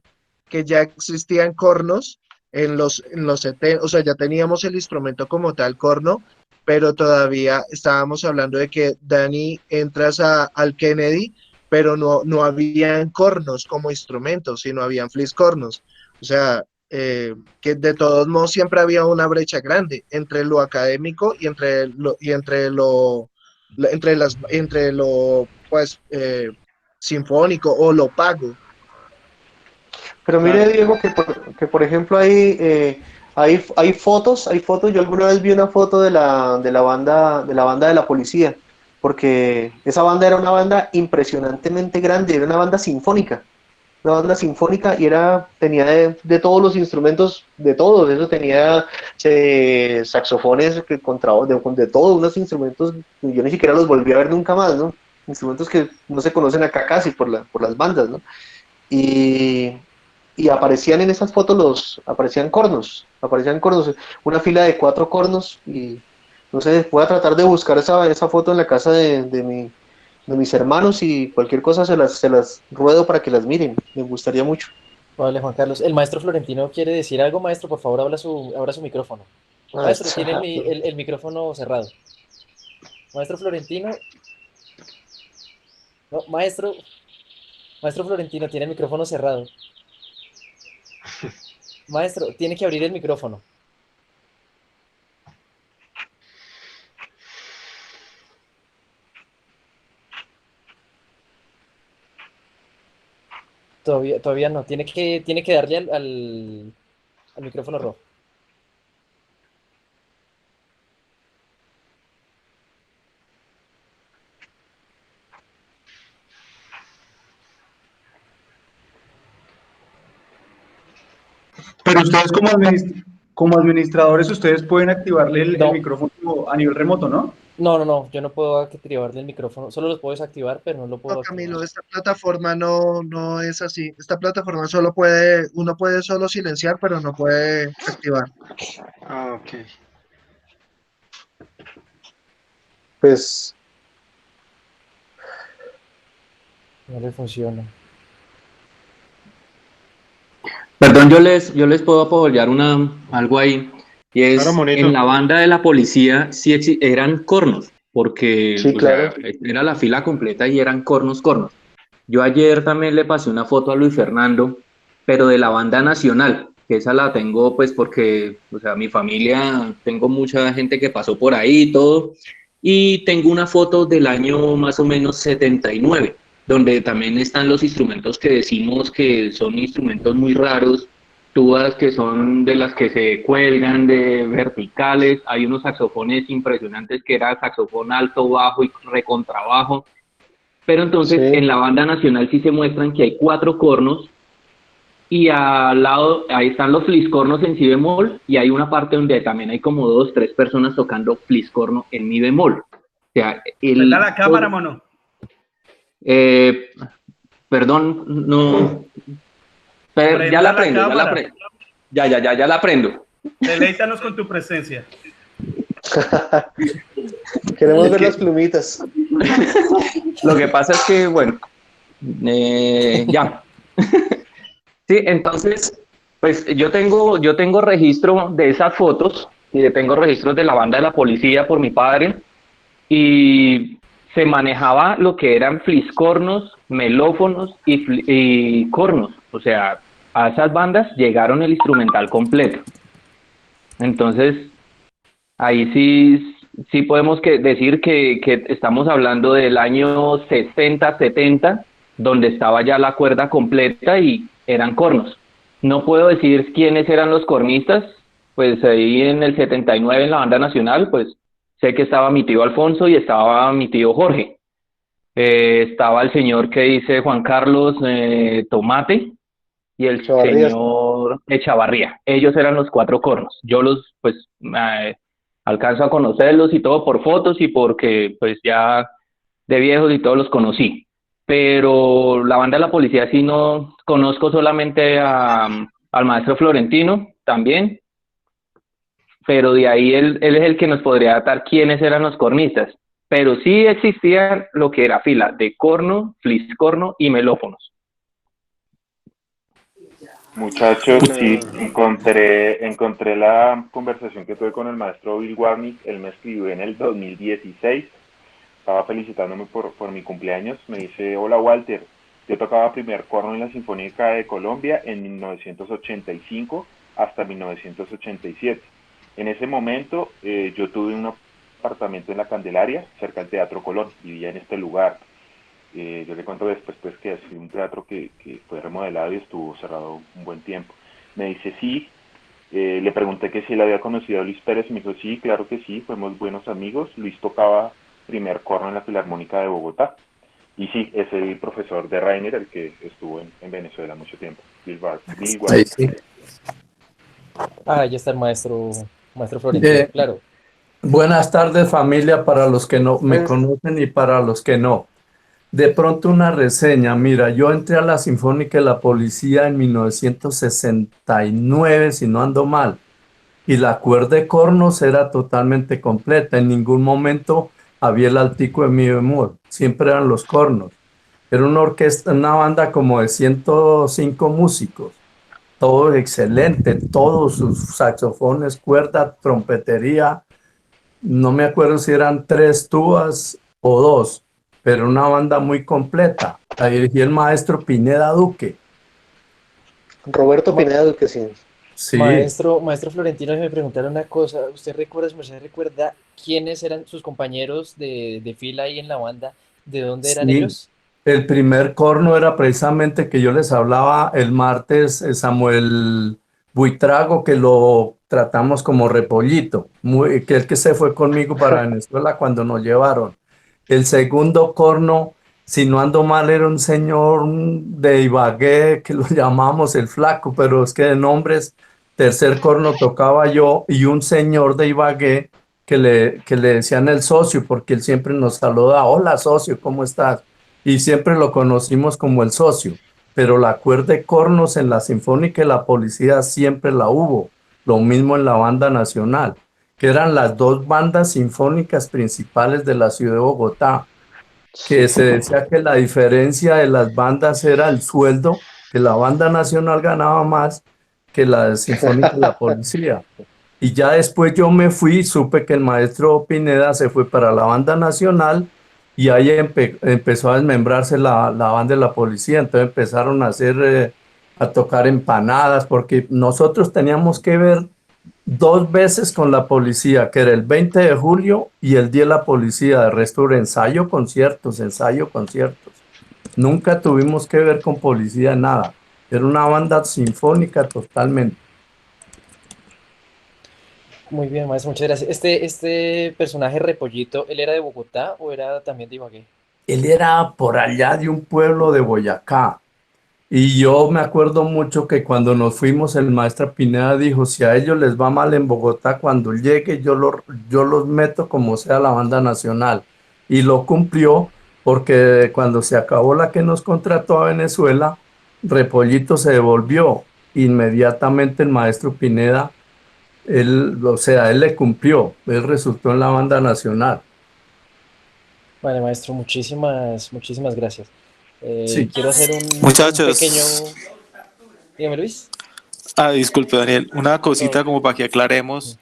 que ya existían cornos en los 70, o sea, ya teníamos el instrumento como tal, corno, pero todavía estábamos hablando de que Dani entras al Kennedy, pero no habían cornos como instrumentos, sino habían fliscornos. O sea, que de todos modos siempre había una brecha grande entre lo académico entre lo pues sinfónico o lo pago. Pero mire, Claro. Diego, que por ejemplo hay fotos, yo alguna vez vi una foto de la banda de la policía, porque esa banda era una banda impresionantemente grande, era una banda sinfónica y tenía de todos los instrumentos, de todos, eso tenía saxofones, de todos, unos instrumentos que yo ni siquiera los volví a ver nunca más, ¿no? Instrumentos que no se conocen acá casi por las bandas, ¿no? Y, y aparecían en esas fotos aparecían cornos, una fila de 4 cornos y no sé, voy a tratar de buscar esa foto en la casa de mis hermanos y cualquier cosa se las ruedo para que las miren, me gustaría mucho. Vale, Juan Carlos. El maestro Florentino quiere decir algo, maestro, por favor, abra su micrófono. Ah, Maestro, tiene el micrófono cerrado. Maestro Florentino, no, maestro Florentino, tiene el micrófono cerrado. Maestro, tiene que abrir el micrófono. Todavía no, tiene que darle al micrófono rojo. Pero ustedes como administradores, ustedes pueden activarle el No, micrófono a nivel remoto, ¿no? no, yo no puedo activarle el micrófono, solo los puedo desactivar, pero no lo No, puedo activar. Camilo, esta plataforma no es así. Esta plataforma uno puede solo silenciar, pero no puede activar. Ah, ok. Pues No le funciona. Perdón, yo les puedo apoyar algo ahí, y Claro, es, en monito. la banda de la policía sí eran cornos, porque, sí, o sea, claro. era la fila completa y eran cornos. Yo ayer también le pasé una foto a Luis Fernando, pero de la banda nacional, que esa la tengo pues porque, o sea, mi familia, tengo mucha gente que pasó por ahí y todo, y tengo una foto del año más o menos 79, donde también están los instrumentos que decimos que son instrumentos muy raros, tubas que son de las que se cuelgan de verticales, hay unos saxofones impresionantes que era saxofón alto, bajo y recontrabajo, pero entonces en Sí. la banda nacional sí se muestran que hay 4 cornos y al lado ahí están los fliscornos en si bemol y hay una parte donde también hay como 2, 3 personas tocando fliscorno en mi bemol. O sea, Prenda la cámara, mono. eh, perdón, no, ya Prenda la la prendo, cámara. ya la prendo. Deleítanos con tu presencia. Queremos Es ver las que plumitas. lo que pasa es que, bueno, ya. Sí, entonces, pues yo tengo registro de esas fotos y tengo registros de la banda de la policía por mi padre y se manejaba lo que eran fliscornos, melófonos y cornos. O sea, a esas bandas llegaron el instrumental completo. Entonces, ahí sí podemos decir que estamos hablando del año 60, 70, donde estaba ya la cuerda completa y eran cornos. No puedo decir quiénes eran los cornistas, pues ahí en el 79 en la banda nacional, pues sé que estaba mi tío Alfonso y estaba mi tío Jorge. Estaba el señor que dice Juan Carlos Tomate y el Chavarrías. señor Echavarría. Ellos eran los 4 cornos. Yo los, pues, alcanzo a conocerlos y todo por fotos y porque, pues, ya de viejos y todos los conocí. pero la banda de la policía sí no conozco, solamente al maestro Florentino también, pero de ahí él es el que nos podría datar quiénes eran los cornistas. Pero sí existía lo que era fila de corno, fliscorno y melófonos. Muchachos, sí, encontré la conversación que tuve con el maestro Bill Warnick. Él me escribió en el 2016, estaba felicitándome por mi cumpleaños. Me dice: hola Walter, yo tocaba primer corno en la Sinfónica de Colombia en 1985 hasta 1987. En ese momento yo tuve un apartamento en la Candelaria, cerca del Teatro Colón, vivía en este lugar. Yo le cuento después pues que es un teatro que fue remodelado y estuvo cerrado un buen tiempo. Me dice sí. Le pregunté que si él había conocido a Luis Pérez y me dijo sí, claro que sí, fuimos buenos amigos. Luis tocaba primer corno en la Filarmónica de Bogotá y sí, es el profesor de Rainer, el que estuvo en Venezuela mucho tiempo, Bill Ahí sí. Ah, ya está el maestro Florentino, claro. Buenas tardes, familia, para los que no me Pues, conocen y para los que no. De pronto una reseña. Mira, yo entré a la Sinfónica de la Policía en 1969, si no ando mal, y la cuerda de cornos era totalmente completa. En ningún momento había el altico de mi bemol, siempre eran los cornos. Era una orquesta, una banda como de 105 músicos, todo excelente, todos sus saxofones, cuerda, trompetería. No me acuerdo si eran 3 tubas o 2, pero una banda muy completa. La dirigía el maestro Pineda Duque. Roberto Ma- Pineda Duque, sí. Sí, Maestro Florentino, me preguntaron una cosa. ¿Usted recuerda, su merced recuerda quiénes eran sus compañeros de fila ahí en la banda? ¿De dónde eran sí. ellos? El primer corno era precisamente que yo les hablaba el martes, Samuel Buitrago, que lo tratamos como repollito, que el que se fue conmigo para Venezuela cuando nos llevaron. El segundo corno, si no ando mal, era un señor de Ibagué, que lo llamamos el Flaco, pero es que de nombres, tercer corno tocaba yo y un señor de Ibagué que le decían el socio, porque él siempre nos saluda: hola socio, ¿cómo estás? Y siempre lo conocimos como el socio, pero la cuerda de cornos en la Sinfónica y la Policía siempre la hubo, lo mismo en la Banda Nacional, que eran las dos bandas sinfónicas principales de la ciudad de Bogotá, que se decía que la diferencia de las bandas era el sueldo, que la Banda Nacional ganaba más que la Sinfónica y la Policía. Y ya después yo me fui, supe que el maestro Pineda se fue para la Banda Nacional y ahí empezó a desmembrarse la banda de la policía. Entonces empezaron a a tocar empanadas, porque nosotros teníamos que ver 2 veces con la policía, que era el 20 de julio y el Día de la Policía. De resto era ensayo, conciertos, ensayo, conciertos. Nunca tuvimos que ver con policía, nada. Era una banda sinfónica totalmente. Muy bien, maestro, muchas gracias. Este personaje Repollito, ¿él era de Bogotá o era también de Ibagué? Él era por allá de un pueblo de Boyacá. Y yo me acuerdo mucho que cuando nos fuimos, el maestro Pineda dijo: si a ellos les va mal en Bogotá, cuando llegue yo los meto como sea a la banda nacional. Y lo cumplió, porque cuando se acabó la que nos contrató a Venezuela, Repollito se devolvió. Inmediatamente el maestro Pineda, o sea, él le cumplió, él resultó en la banda nacional. Vale, maestro, muchísimas gracias. Sí. Quiero hacer un pequeño... Muchachos, Dígame, Luis. disculpe Daniel, una No, cosita como para que aclaremos,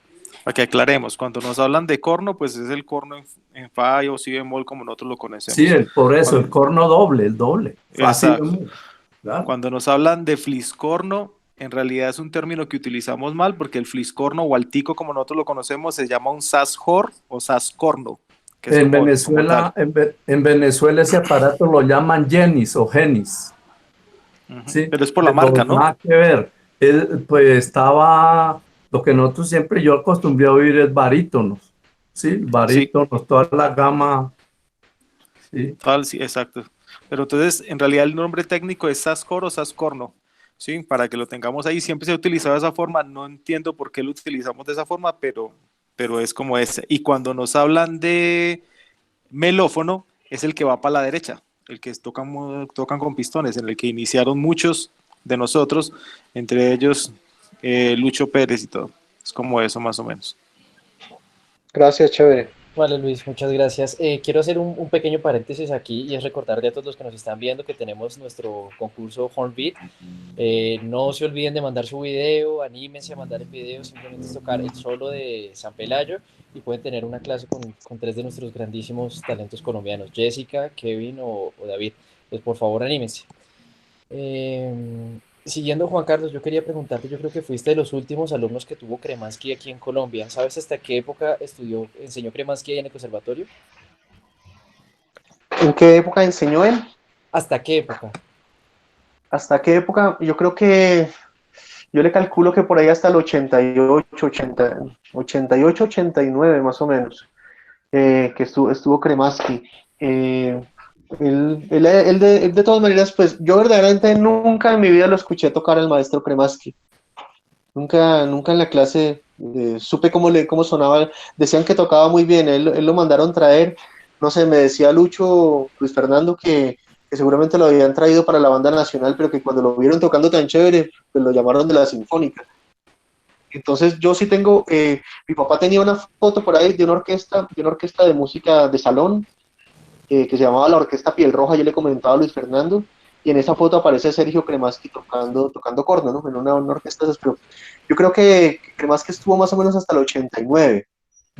cuando nos hablan de corno, pues es el corno en fa o si bemol como nosotros lo Sí, conocemos. por eso, el Cuando, corno doble, el doble. Fácil, exacto. claro. Cuando nos hablan de fliscorno, en realidad es un término que utilizamos mal porque el fliscorno o altico como nosotros lo conocemos se llama un sashor o sascorno, que es En como tal. Venezuela, en Venezuela ese aparato lo llaman Genis o Genis, Ujú. ¿sí? Pero es por la Pero marca, ¿no? nada que ver. Él, pues estaba, lo que nosotros siempre yo acostumbré a oír es barítonos, ¿sí? Sí, Barítonos, toda la gama, ¿sí? sí, exacto. Pero entonces, en realidad el nombre técnico es Sascor o Sascorno, ¿sí? Para que lo tengamos ahí. Siempre se ha utilizado de esa forma. No entiendo por qué lo utilizamos de esa forma, pero es como es. Y cuando nos hablan de melófono, es el que va para la derecha. el que tocan con pistones, en el que iniciaron muchos de nosotros, entre ellos Lucho Pérez y todo. Es como eso más o menos. Gracias, chévere. Vale, Luis, muchas gracias. Quiero hacer un pequeño paréntesis aquí y es recordarle a todos los que nos están viendo que tenemos nuestro concurso Hornbeat. No se olviden de mandar su video, anímense a mandar el video, simplemente es tocar el solo de San Pelayo y pueden tener una clase con tres de nuestros grandísimos talentos colombianos, Jessica, Kevin o David. Pues por favor, anímense. Siguiendo, Juan Carlos, yo quería preguntarte, yo creo que fuiste de los últimos alumnos que tuvo Kremansky aquí en Colombia. ¿Sabes hasta qué época enseñó Kremansky ahí en el conservatorio? ¿En qué época enseñó él? ¿Hasta qué época? ¿Hasta qué época? Yo creo que, yo le calculo que por ahí hasta el 88, 89 más o menos, que estuvo Kremansky. Él de todas maneras, pues yo verdaderamente nunca en mi vida lo escuché tocar al maestro Kremansky. Nunca en la clase supe cómo sonaba. Decían que tocaba muy bien, él lo mandaron traer. No sé, me decía Luis Fernando, que seguramente lo habían traído para la banda nacional, pero que cuando lo vieron tocando tan chévere, pues lo llamaron de la Sinfónica. Entonces yo sí tengo, mi papá tenía una foto por ahí de una orquesta de música de salón, que se llamaba la Orquesta Piel Roja. Yo le comentaba a Luis Fernando, y en esa foto aparece Sergio Kremansky tocando corno, ¿no? En una orquesta de esas, pero yo creo que Kremansky estuvo más o menos hasta el 89.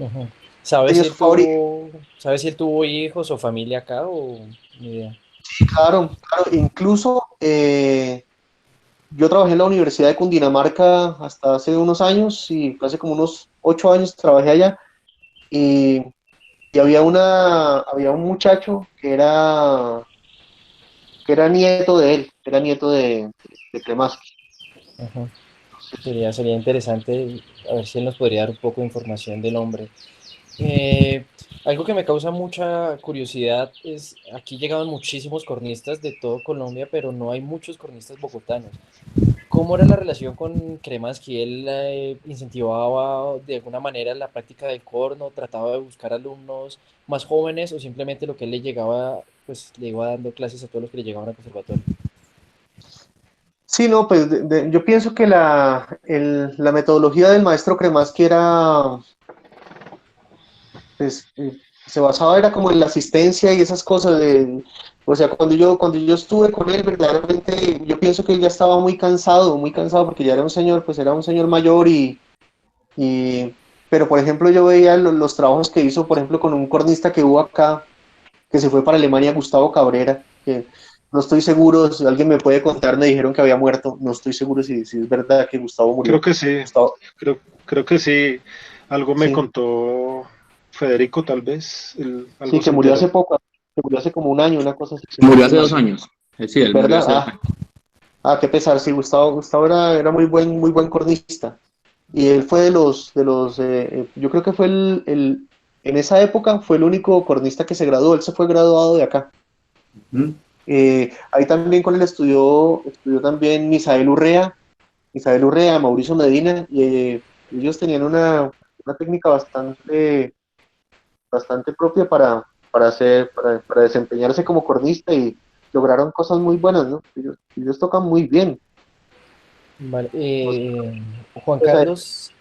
Uh-huh. ¿Sabes si él tuvo hijos o familia acá o ni idea? Sí, claro, incluso yo trabajé en la Universidad de Cundinamarca hasta hace unos años, y hace como unos 8 años trabajé allá, y había un muchacho que era nieto de él, era nieto de Kremansky. Uh-huh. Sería interesante a ver si él nos podría dar un poco de información del hombre. Algo que me causa mucha curiosidad es, aquí llegaban muchísimos cornistas de todo Colombia, pero no hay muchos cornistas bogotanos. ¿Cómo era la relación con Kremansky? ¿Él incentivaba de alguna manera la práctica del corno, trataba de buscar alumnos más jóvenes o simplemente lo que él le llegaba, pues le iba dando clases a todos los que le llegaban al conservatorio? Sí, no, pues yo pienso que la metodología del maestro Kremansky era, pues, se basaba era como en la asistencia y esas cosas o sea, cuando yo estuve con él, verdaderamente, yo pienso que él ya estaba muy cansado porque ya era un señor, pues era un señor mayor pero por ejemplo yo veía los trabajos que hizo, por ejemplo, con un cornista que hubo acá, que se fue para Alemania, Gustavo Cabrera, que no estoy seguro, si alguien me puede contar, me dijeron que había muerto, no estoy seguro si es verdad que Gustavo murió. Creo que sí, Gustavo. Creo que sí, algo me Sí. contó Federico tal vez. Algo Sí, que se murió enteró. hace poco, que murió hace como un año, una cosa así. Murió hace 2 años. Sí, él murió ¿Verdad? hace 2 años. Qué pesar, sí, Gustavo era muy buen cornista. Y él fue yo creo que fue en esa época fue el único cornista que se graduó, él se fue graduado de acá. ¿Mm? Ahí también con él estudió también Misael Urrea, Mauricio Medina, y ellos tenían una técnica bastante propia para desempeñarse como cornista, y lograron cosas muy buenas, ¿no? Ellos tocan muy bien. Vale. Juan Carlos,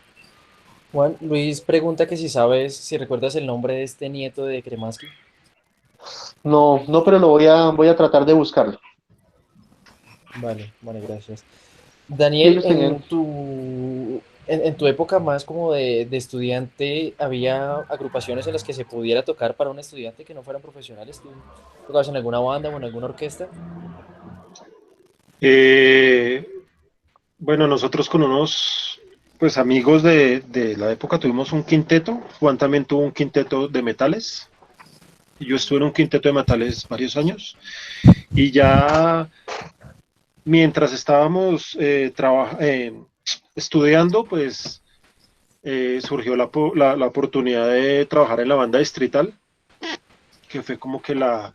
Luis pregunta que si recuerdas el nombre de este nieto de Kremansky. No, pero lo voy a tratar de buscarlo. Vale, gracias. Daniel, Ellos tenían... en tu época más como de estudiante, ¿había agrupaciones en las que se pudiera tocar para un estudiante que no fueran profesionales? ¿Tú tocabas en alguna banda o en alguna orquesta? Bueno, nosotros con unos pues amigos de la época tuvimos un quinteto. Juan también tuvo un quinteto de metales. Y yo estuve en un quinteto de metales varios años. Y ya mientras estábamos estudiando, pues surgió la oportunidad de trabajar en la banda distrital, que fue como que la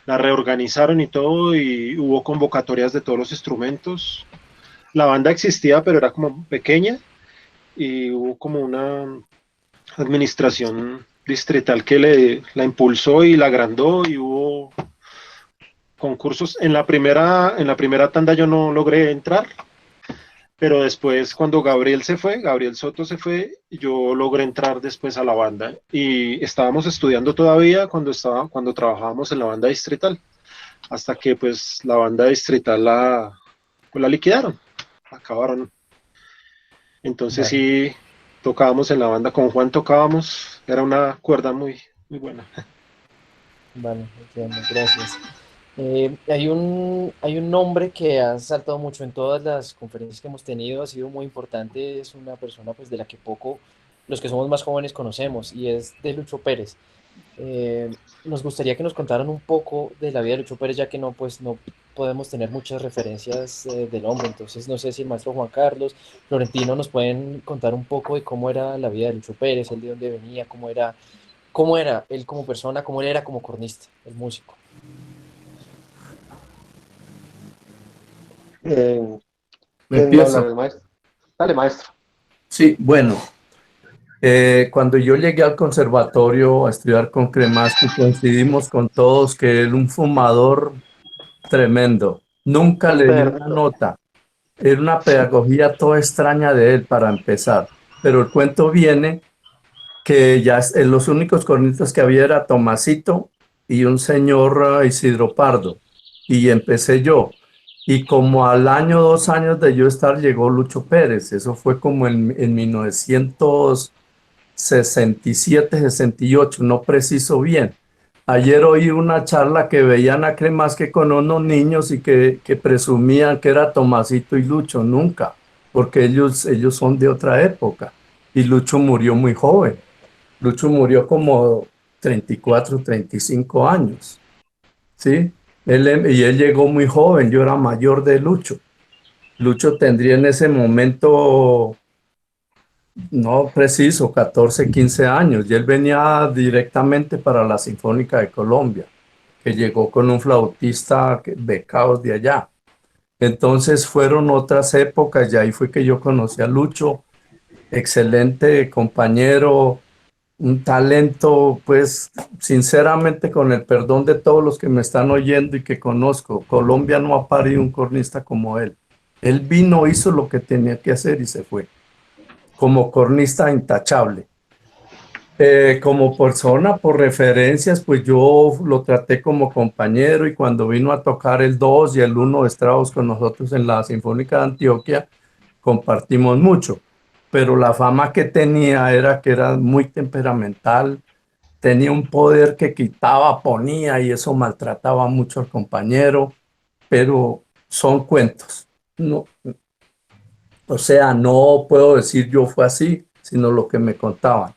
reorganizaron y todo, y hubo convocatorias de todos los instrumentos. La banda existía, pero era como pequeña, y hubo como una administración distrital que la impulsó y la agrandó, y hubo concursos. En la primera tanda yo no logré entrar, pero después cuando Gabriel Soto se fue, yo logré entrar después a la banda y estábamos estudiando todavía cuando trabajábamos en la banda distrital, hasta que pues la banda distrital pues, la liquidaron, acabaron. Entonces sí, tocábamos en la banda, con Juan tocábamos, era una cuerda muy, muy buena. Vale, entiendo, gracias. Hay un nombre que ha saltado mucho en todas las conferencias que hemos tenido, ha sido muy importante, es una persona pues de la que poco los que somos más jóvenes conocemos y es de Lucho Pérez. Nos gustaría que nos contaran un poco de la vida de Lucho Pérez, ya que no, pues, no podemos tener muchas referencias del hombre, entonces no sé si el maestro Juan Carlos, Florentino nos pueden contar un poco de cómo era la vida de Lucho Pérez, él de dónde venía, cómo era él como persona, cómo él era como cornista, el músico. ¿Quién va a Empiezo. hablar, el maestro? Dale, maestro. Sí, bueno, cuando yo llegué al conservatorio a estudiar con Cremasco, coincidimos con todos que él un fumador tremendo. Nunca le dio una nota. Era una pedagogía toda extraña de él para empezar. Pero el cuento viene que ya los únicos cornistas que había era Tomasito y un señor Isidro Pardo. Y empecé yo. Y como al año, 2 años de yo estar, llegó Lucho Pérez. Eso fue como en 1967, 68, no preciso bien. Ayer oí una charla que veían a Cremas que con unos niños y que presumían que era Tomasito y Lucho. Nunca, porque ellos son de otra época. Y Lucho murió muy joven. Lucho murió como 34, 35 años. ¿Sí? Él llegó muy joven, yo era mayor de Lucho. Lucho tendría en ese momento, no preciso, 14, 15 años, y él venía directamente para la Sinfónica de Colombia, que llegó con un flautista becado de allá. Entonces fueron otras épocas y ahí fue que yo conocí a Lucho, excelente compañero, un talento, pues sinceramente, con el perdón de todos los que me están oyendo y que conozco, Colombia no ha parido un cornista como él. Él vino, hizo lo que tenía que hacer y se fue. Como cornista intachable. Como persona, por referencias, pues yo lo traté como compañero y cuando vino a tocar el 2 y el 1 de Strauss con nosotros en la Sinfónica de Antioquia, compartimos mucho. Pero la fama que tenía era que era muy temperamental, tenía un poder que quitaba, ponía y eso maltrataba mucho al compañero, pero son cuentos. No, o sea, no puedo decir yo fue así, sino lo que me contaban.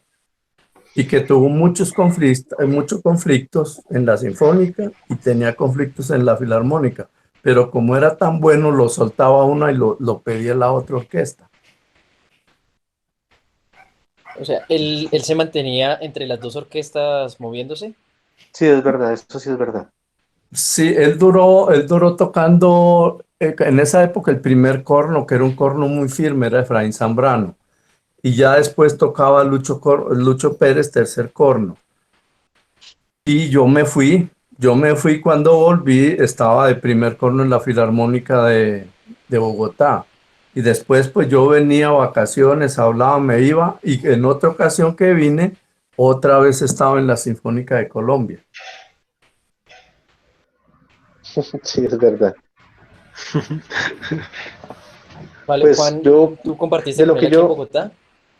Y que tuvo muchos conflictos en la Sinfónica y tenía conflictos en la Filarmónica, pero como era tan bueno, lo soltaba una y lo pedía la otra orquesta. O sea, él se mantenía entre las dos orquestas moviéndose. Sí, es verdad, eso sí es verdad. Sí, él duró tocando en esa época el primer corno, que era un corno muy firme, era Efraín Zambrano. Y ya después tocaba Lucho Pérez, tercer corno. Y yo me fui cuando volví, estaba de primer corno en la Filarmónica de Bogotá. Y después pues yo venía a vacaciones, hablaba, me iba, y en otra ocasión que vine, otra vez estaba en la Sinfónica de Colombia. Sí, es verdad. Vale, Pues Juan, yo, ¿tú compartiste de lo con él que aquí en yo, Bogotá?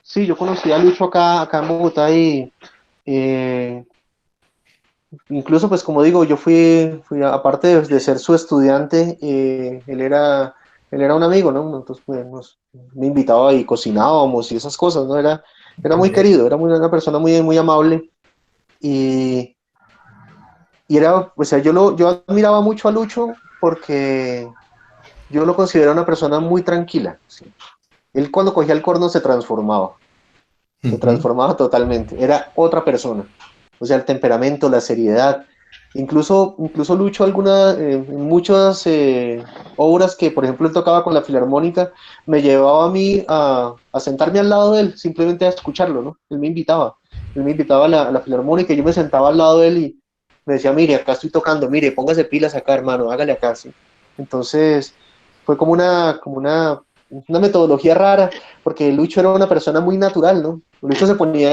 sí, yo conocí a Lucho acá en Bogotá y incluso, pues como digo, yo aparte de ser su estudiante, él era un amigo, ¿no? Entonces, pues, me invitaba y cocinábamos y esas cosas, ¿no? Era muy querido, era una persona muy, muy amable y era, o sea, yo admiraba mucho a Lucho porque yo lo considero una persona muy tranquila, ¿sí? Él cuando cogía el corno se transformaba totalmente, era otra persona. O sea, el temperamento, la seriedad. Incluso Lucho en muchas obras que, por ejemplo, él tocaba con la Filarmónica, me llevaba a mí a sentarme al lado de él, simplemente a escucharlo, ¿no? Él me invitaba a la Filarmónica y yo me sentaba al lado de él me decía, mire, acá estoy tocando, mire, póngase pilas acá, hermano, hágale acá, ¿sí? Entonces, fue como una metodología rara, porque Lucho era una persona muy natural, ¿no? Lucho se ponía,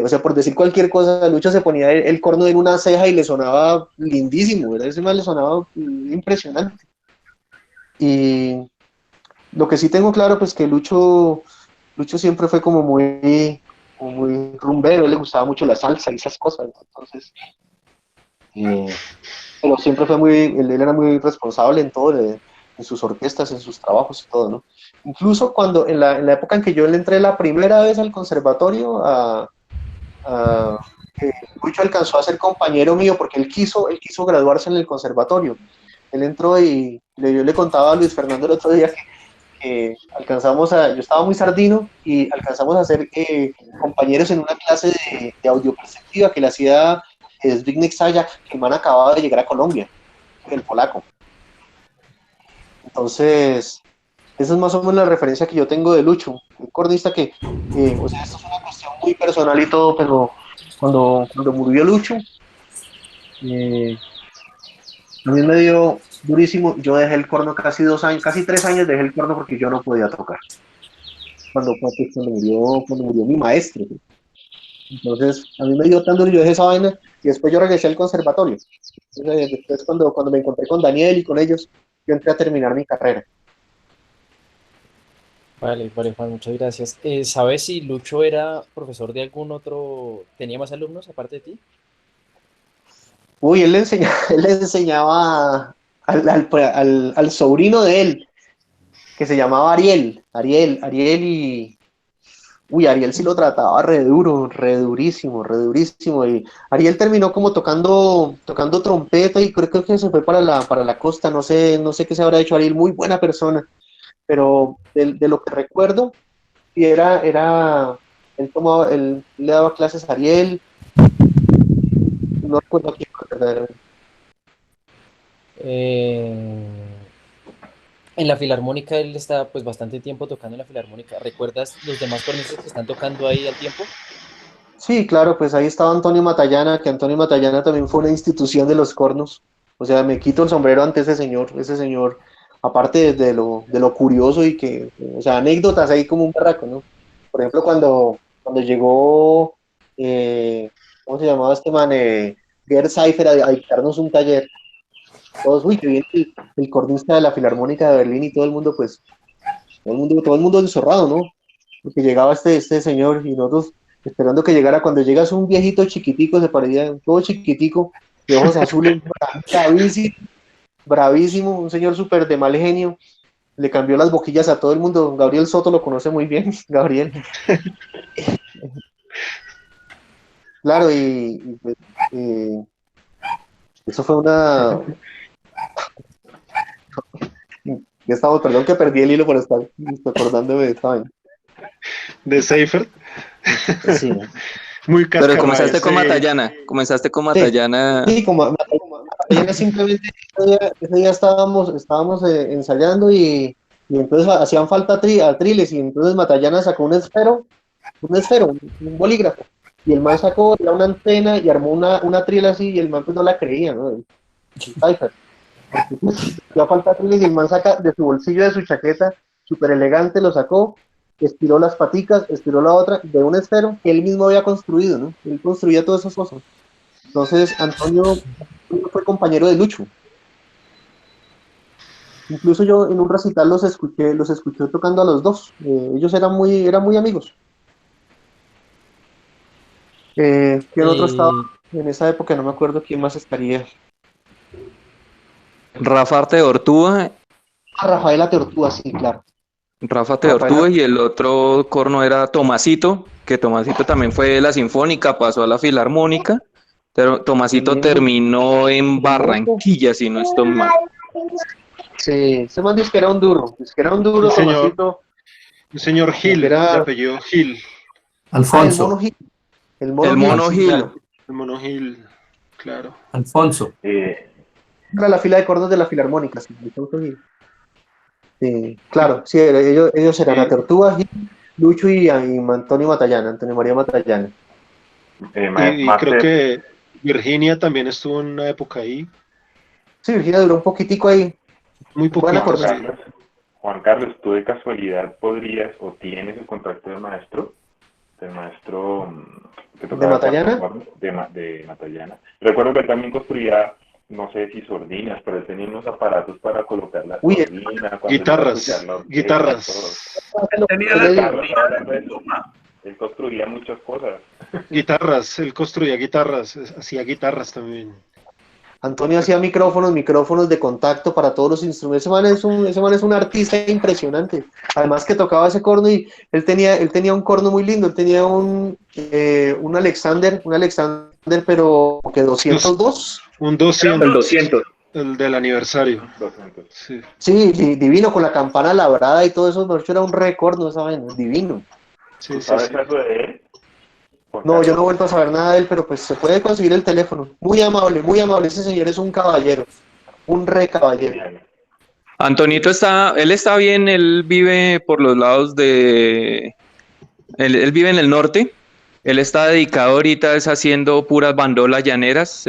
o sea, por decir cualquier cosa, Lucho se ponía el corno en una ceja y le sonaba lindísimo, ¿verdad? Ese man le sonaba impresionante. Y lo que sí tengo claro, pues que Lucho siempre fue como muy rumbero, le gustaba mucho la salsa y esas cosas, ¿no? Entonces, pero siempre él era muy responsable en todo, en sus orquestas, en sus trabajos y todo, ¿no? Incluso cuando, en la época en que yo le entré la primera vez al conservatorio, Lucho alcanzó a ser compañero mío porque él quiso graduarse en el conservatorio. Él entró y yo le contaba a Luis Fernando el otro día que yo estaba muy sardino y alcanzamos a ser compañeros en una clase de audio perceptiva que le hacía Zbigniew Sajak, que el man acababa de llegar a Colombia, el polaco. Entonces, esa es más o menos la referencia que yo tengo de Lucho, un cornista que, o sea, esto es una cuestión muy personal y todo, pero cuando murió Lucho, a mí me dio durísimo. Yo dejé el corno casi 2 años, casi 3 años dejé el corno porque yo no podía tocar. Cuando murió mi maestro. Entonces, a mí me dio tan duro, yo dejé esa vaina y después yo regresé al conservatorio. Entonces, después cuando me encontré con Daniel y con ellos, yo entré a terminar mi carrera. Vale, vale, Juan, muchas gracias. ¿Sabes si Lucho era profesor de algún otro, tenía más alumnos aparte de ti? Uy, él le enseñaba al sobrino de él, que se llamaba Ariel y... Uy, Ariel sí lo trataba re duro, re durísimo, re durísimo. Y Ariel terminó como tocando trompeta y creo que se fue para la costa, no sé qué se habrá hecho Ariel, muy buena persona. Pero de lo que recuerdo, y él le daba clases a Ariel, no recuerdo a quién verdaderamente. Eh, en la Filarmónica él está pues bastante tiempo tocando en la Filarmónica. ¿Recuerdas los demás cornistas que están tocando ahí al tiempo? Sí, claro, pues ahí estaba Antonio Matallana, que Antonio Matallana también fue una institución de los cornos. O sea, me quito el sombrero ante ese señor, aparte de lo curioso y que, o sea, anécdotas ahí como un berraco, ¿no? Por ejemplo, cuando llegó, ¿cómo se llamaba este man? Gerd Seifer a dictarnos un taller. Todos, uy, que viene el cornista de la Filarmónica de Berlín y todo el mundo, pues, todo el mundo encerrado, ¿no? Porque llegaba este señor y nosotros esperando que llegara. Cuando llegas un viejito chiquitico, se parecía todo chiquitico, de ojos azules, bravísimo, bravísimo, un señor súper de mal genio, le cambió las boquillas a todo el mundo. Gabriel Soto lo conoce muy bien, Gabriel. Claro, pues, eso fue una... Ya estaba, perdón que perdí el hilo por estar acordándome de esta vaina. De Seifert. Sí. Muy Pero cascarrabias. comenzaste con Matallana. Sí, como Matallana simplemente ese día estábamos ensayando y entonces hacían falta atriles y entonces Matallana sacó un esfero, un bolígrafo y el man sacó una antena y armó una atril así y el man pues no la creía, ¿no? El Cypher. Hacía falta atriles y el man saca de su bolsillo de su chaqueta, súper elegante, lo sacó, estiró las paticas, estiró la otra de un esfero que él mismo había construido, ¿no? Él construía todas esas cosas. Entonces, Antonio fue compañero de Lucho. Incluso yo en un recital los escuché tocando a los dos. Ellos eran muy amigos. ¿Quién otro estaba en esa época? No me acuerdo quién más estaría. Rafa Arte de Ortúa, Rafaela Teortúa, sí, claro. Rafa Teortúa y el otro corno era Tomasito, que Tomasito también fue de la Sinfónica, pasó a la Filarmónica, pero Tomasito terminó en Barranquilla, si no estoy mal. Sí, ese man dice que era un duro, Tomasito. El señor Gil, de apellido Gil. Alfonso. El Mono Gil. Claro. El Mono Gil, claro. Alfonso. Era la fila de cornos de la Filarmónica, sí, claro, sí, ellos eran a Teortúa, Lucho y Antonio Matallana, Antonio María Matallana. Y creo que Virginia también estuvo en una época ahí. Sí, Virginia duró un poquitico ahí. Muy Buena poquito. Juan Sí. Carlos, Juan Carlos, ¿tú de casualidad podrías o tienes el contacto del maestro que ¿De tocaba Matallana? de Matallana? Recuerdo que él también construía, no sé si sordinas, pero él tenía unos aparatos para colocar la Uy, sordina, cuando él iba a escuchar la orquesta, Guitarras. Tenía ¿qué la le digo? Carlos turbina hablando de de eso. Tuma. Él construía muchas cosas. Guitarras, él construía guitarras, hacía guitarras también. Antonio hacía micrófonos de contacto para todos los instrumentos. Ese man es un artista impresionante. Además que tocaba ese corno y él tenía un corno muy lindo. Él tenía un Alexander, pero que 202. Un Era un 200, 200. el del aniversario. 200. Sí. Sí, divino, con la campana labrada y todo eso. De hecho, era un recorno esa vaina, divino. Sí, ¿Tú sí, sabes sí. algo de él, Juan No, yo Carlos? no he vuelto a saber nada de él, pero pues se puede conseguir el teléfono. Muy amable, muy amable. Ese señor es un caballero, un re caballero. Genial. Antonito él está bien, él vive por los lados él vive en el norte, él está dedicado ahorita es haciendo puras bandolas llaneras,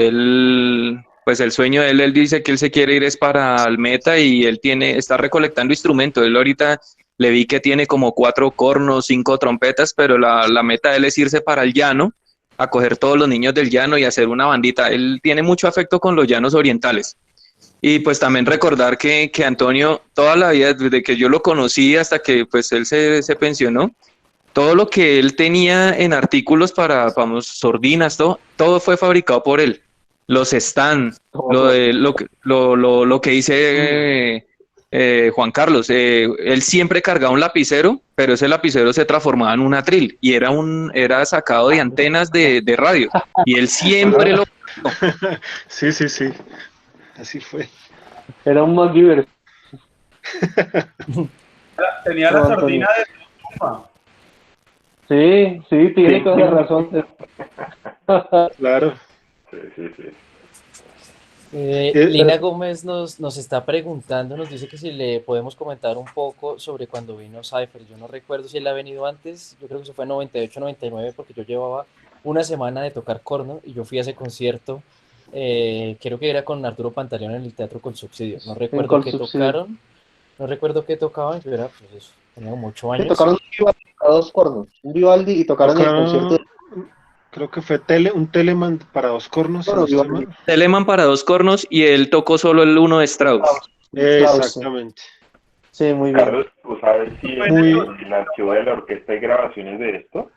pues el sueño de él dice que él se quiere ir es para el meta y está recolectando instrumentos, él ahorita le vi que tiene como 4 cornos, 5 trompetas, pero la meta de él es irse para el llano, a coger todos los niños del llano y hacer una bandita, él tiene mucho afecto con los llanos orientales. Y pues también recordar que Antonio, toda la vida, desde que yo lo conocí hasta que pues él se pensionó, todo lo que él tenía en artículos para vamos, sordinas, todo fue fabricado por él. Los stands, lo que dice Juan Carlos, él siempre cargaba un lapicero, pero ese lapicero se transformaba en un atril y era sacado de antenas de radio. Y él siempre lo... Sí, sí, sí. Así fue. Era un MacGyver. Tenía la sordina de Tuma. Sí, tiene toda la razón. Claro. Sí, sí, sí. Lina Gómez nos está preguntando, nos dice que si le podemos comentar un poco sobre cuando vino Cypher. Yo no recuerdo si él ha venido antes, yo creo que eso fue en 98, 99, porque yo llevaba una semana de tocar corno y yo fui a ese concierto, creo que era con Arturo Pantaleón en el Teatro con Subsidio. No recuerdo qué tocaron, no recuerdo qué tocaban, yo era, pues eso, tenía como 8 años. Tocaron un Vivaldi a 2 cornos, un Vivaldi y tocaron el concierto. Creo que fue un Telemann para 2 cornos. Telemann para 2 cornos y él tocó solo el 1 de Strauss. Exactamente. Sí, muy bien. Carlos, ¿tú sabes si en el archivo de la orquesta hay grabaciones de esto?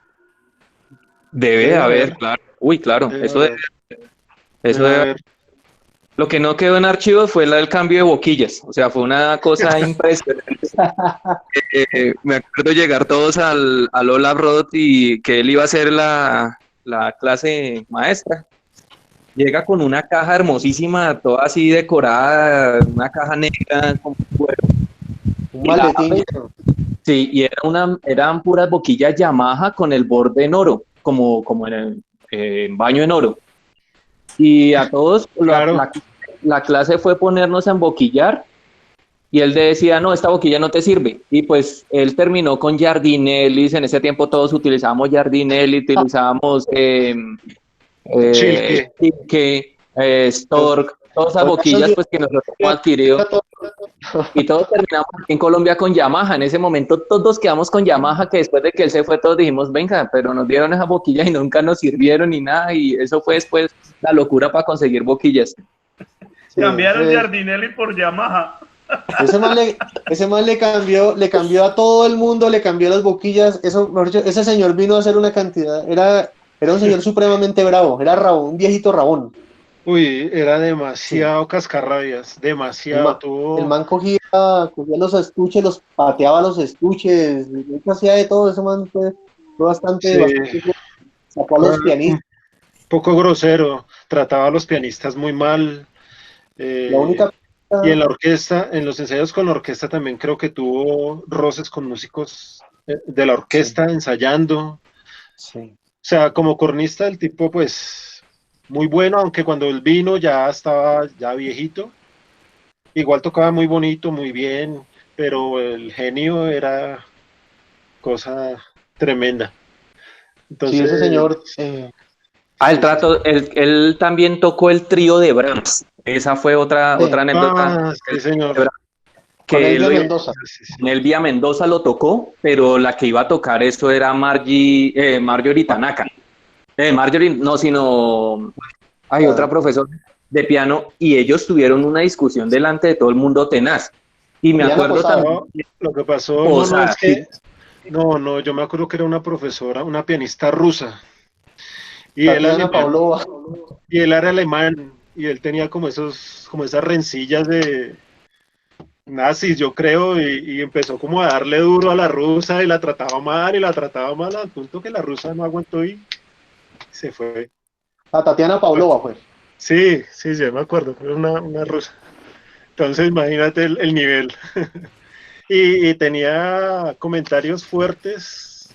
Debe haber, claro. Uy, claro, eso debe haber. Lo que no quedó en archivos fue el cambio de boquillas, o sea, fue una cosa impresionante. Me acuerdo llegar todos al Olaf Roth y que él iba a ser la clase maestra. Llega con una caja hermosísima, toda así decorada, una caja negra con cuero. Un maletín. Sí, y eran puras boquillas Yamaha con el borde en oro, como en el baño en oro. Y a todos la clase fue ponernos a emboquillar y él decía, no, esta boquilla no te sirve. Y pues él terminó con Giardinelli, en ese tiempo todos utilizábamos Giardinelli, utilizábamos Chilke, Stork, todas esas boquillas pues que nosotros hemos adquirido. Y todos terminamos aquí en Colombia con Yamaha. En ese momento todos quedamos con Yamaha, que después de que él se fue todos dijimos, venga, pero nos dieron esas boquillas y nunca nos sirvieron ni nada. Y eso fue después la locura para conseguir boquillas. Cambiaron Giardinelli por Yamaha. Ese man le cambió a todo el mundo, le cambió las boquillas. Ese señor vino a hacer una cantidad. Era un señor supremamente bravo, era rabón, un viejito rabón. Uy, era demasiado cascarrabias, demasiado. El man cogía los estuches, los pateaba los estuches, hacía de todo. Ese man fue bastante sacó a los pianistas. Poco grosero, trataba a los pianistas muy mal. La única... Y en la orquesta, en los ensayos con la orquesta también creo que tuvo roces con músicos de la orquesta ensayando. Sí. O sea, como cornista el tipo pues muy bueno, aunque cuando él vino ya estaba ya viejito. Igual tocaba muy bonito, muy bien, pero el genio era cosa tremenda. Entonces, sí, ese señor Él también tocó el trío de Brahms. Esa fue otra anécdota. Sí, señor. Con Que Elvia Mendoza. Elvia Mendoza lo tocó, pero la que iba a tocar eso era Marjorie Tanaka. Marjorie, no, sino hay otra profesora de piano, y ellos tuvieron una discusión delante de todo el mundo tenaz. Y me acuerdo también. Lo que pasó, no, es que yo me acuerdo que era una profesora, una pianista rusa. Y Tatiana Pavlova. Y él era alemán, y él tenía como esas rencillas de nazis, yo creo, y empezó como a darle duro a la rusa, y la trataba mal, al punto que la rusa no aguantó y se fue. A Tatiana Pavlova, pues. Sí, ya me acuerdo, era una rusa. Entonces, imagínate el nivel. y tenía comentarios fuertes,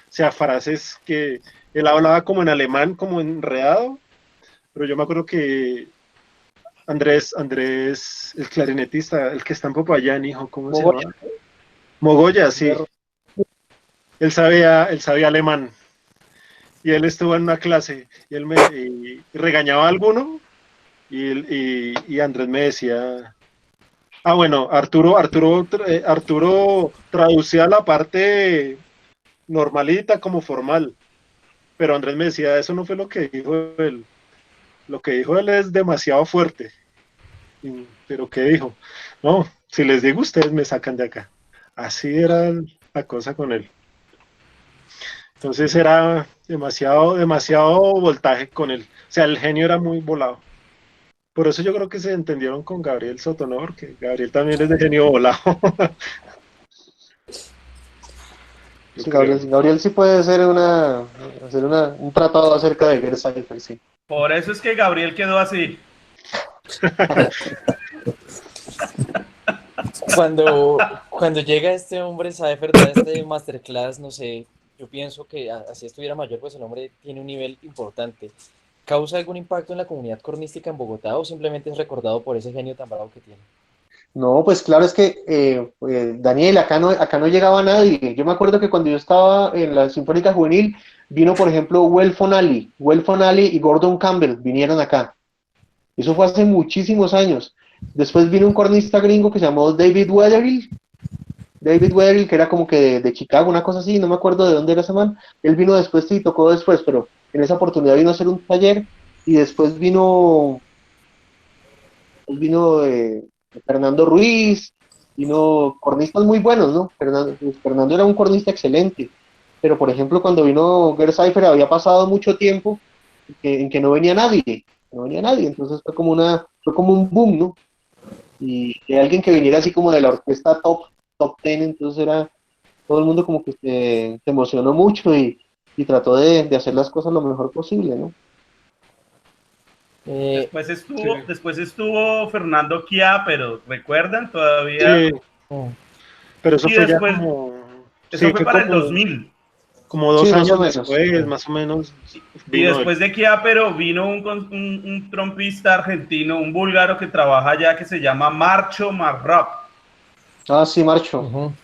o sea, frases que él hablaba como en alemán, como enredado, pero yo me acuerdo que Andrés, el clarinetista, el que está en Popayán, hijo, ¿cómo se llama? Mogoya, sí. Él sabía alemán. Y él estuvo en una clase y él y regañaba a alguno y Andrés me decía, bueno, Arturo traducía la parte normalita como formal, pero Andrés me decía, eso no fue lo que dijo él. Lo que dijo él es demasiado fuerte. ¿Pero qué dijo? No, si les digo, ustedes me sacan de acá. Así era la cosa con él. Entonces era demasiado voltaje con él. O sea, el genio era muy volado. Por eso yo creo que se entendieron con Gabriel Soto, ¿no? Porque Gabriel también es de genio volado. Sí, Gabriel sí puede hacer un tratado acerca de Gersaifer, sí. Por eso es que Gabriel quedó así. Cuando llega este hombre, Saefer, da este masterclass, no sé, yo pienso que así estuviera mayor, pues el hombre tiene un nivel importante. ¿Causa algún impacto en la comunidad cornística en Bogotá o simplemente es recordado por ese genio tan bravo que tiene? No, pues claro, es que, Daniel, acá no llegaba nadie. Yo me acuerdo que cuando yo estaba en la Sinfónica Juvenil, vino, por ejemplo, Welfon Ali y Gordon Campbell vinieron acá. Eso fue hace muchísimos años. Después vino un cornista gringo que se llamó David Weatherly, que era como que de Chicago, una cosa así, no me acuerdo de dónde era ese man. Él vino después y tocó después, pero en esa oportunidad vino a hacer un taller, y después vino Fernando Ruiz, vino cornistas muy buenos, ¿no? Fernando era un cornista excelente, pero por ejemplo cuando vino Gersaifer había pasado mucho tiempo en que no venía nadie, entonces fue como un boom, ¿no? Y que alguien que viniera así como de la orquesta top 10, entonces era todo el mundo como que se emocionó mucho y trató de hacer las cosas lo mejor posible, ¿no? Después estuvo Fernando Chiapero, ¿recuerdan todavía? Sí. Pero eso fue después, eso fue para el 2000. Como 2 años después, más o menos. Y después de Chiapero vino un trompista argentino, un búlgaro que trabaja allá, que se llama Marcho Marrap. Ah, sí, Marcho.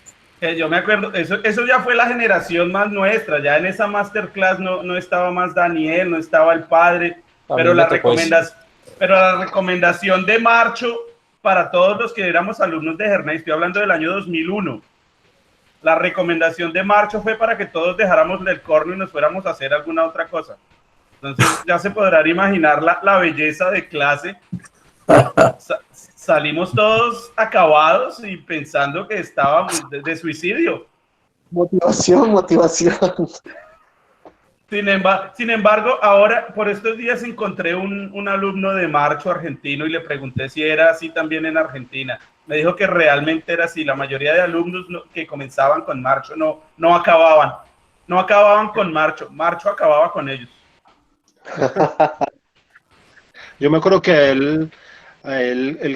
Yo me acuerdo, eso ya fue la generación más nuestra, ya en esa masterclass no estaba más Daniel, no estaba el padre, pero la recomendación de Marcho para todos los que éramos alumnos de Hernay, estoy hablando del año 2001, la recomendación de Marcho fue para que todos dejáramos el corno y nos fuéramos a hacer alguna otra cosa. Entonces ya se podrán imaginar la belleza de clase. Salimos todos acabados y pensando que estábamos de suicidio. Motivación. Sin embargo, ahora, por estos días encontré un alumno de Marcho argentino y le pregunté si era así también en Argentina. Me dijo que realmente era así. La mayoría de alumnos que comenzaban con Marcho no acababan con Marcho. Marcho acababa con ellos. Yo me acuerdo que él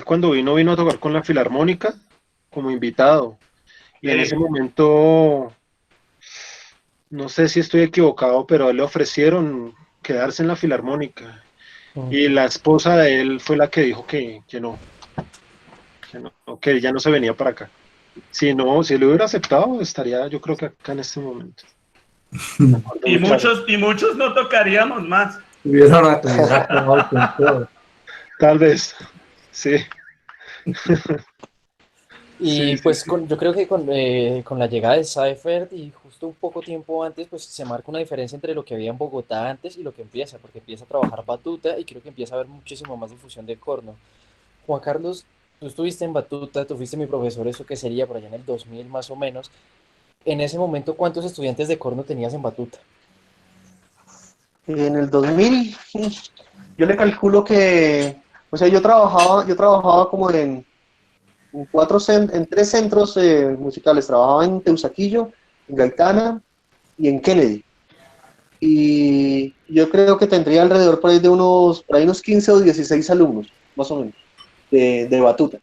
cuando vino a tocar con la Filarmónica como invitado. Y en ese momento, no sé si estoy equivocado, pero a él le ofrecieron quedarse en la Filarmónica. Y la esposa de él fue la que dijo que ya no se venía para acá. Si él hubiera aceptado, estaría yo creo que acá en este momento. Y muchos no tocaríamos más. hubiera acabado con todo. Tal vez, sí. Y Sí, sí, pues sí. yo creo que con la llegada de Seifert y justo un poco tiempo antes, pues se marca una diferencia entre lo que había en Bogotá antes y lo que empieza, porque empieza a trabajar Batuta y creo que empieza a haber muchísimo más difusión de corno. Juan Carlos, tú estuviste en Batuta, tú fuiste mi profesor, eso que sería por allá en el 2000 más o menos. En ese momento, ¿cuántos estudiantes de corno tenías en Batuta? En el 2000, yo le calculo que, o sea, yo trabajaba como en tres centros musicales. Trabajaba en Teusaquillo, en Gaitana y en Kennedy. Y yo creo que tendría alrededor por ahí unos 15 o 16 alumnos, más o menos, de batuta.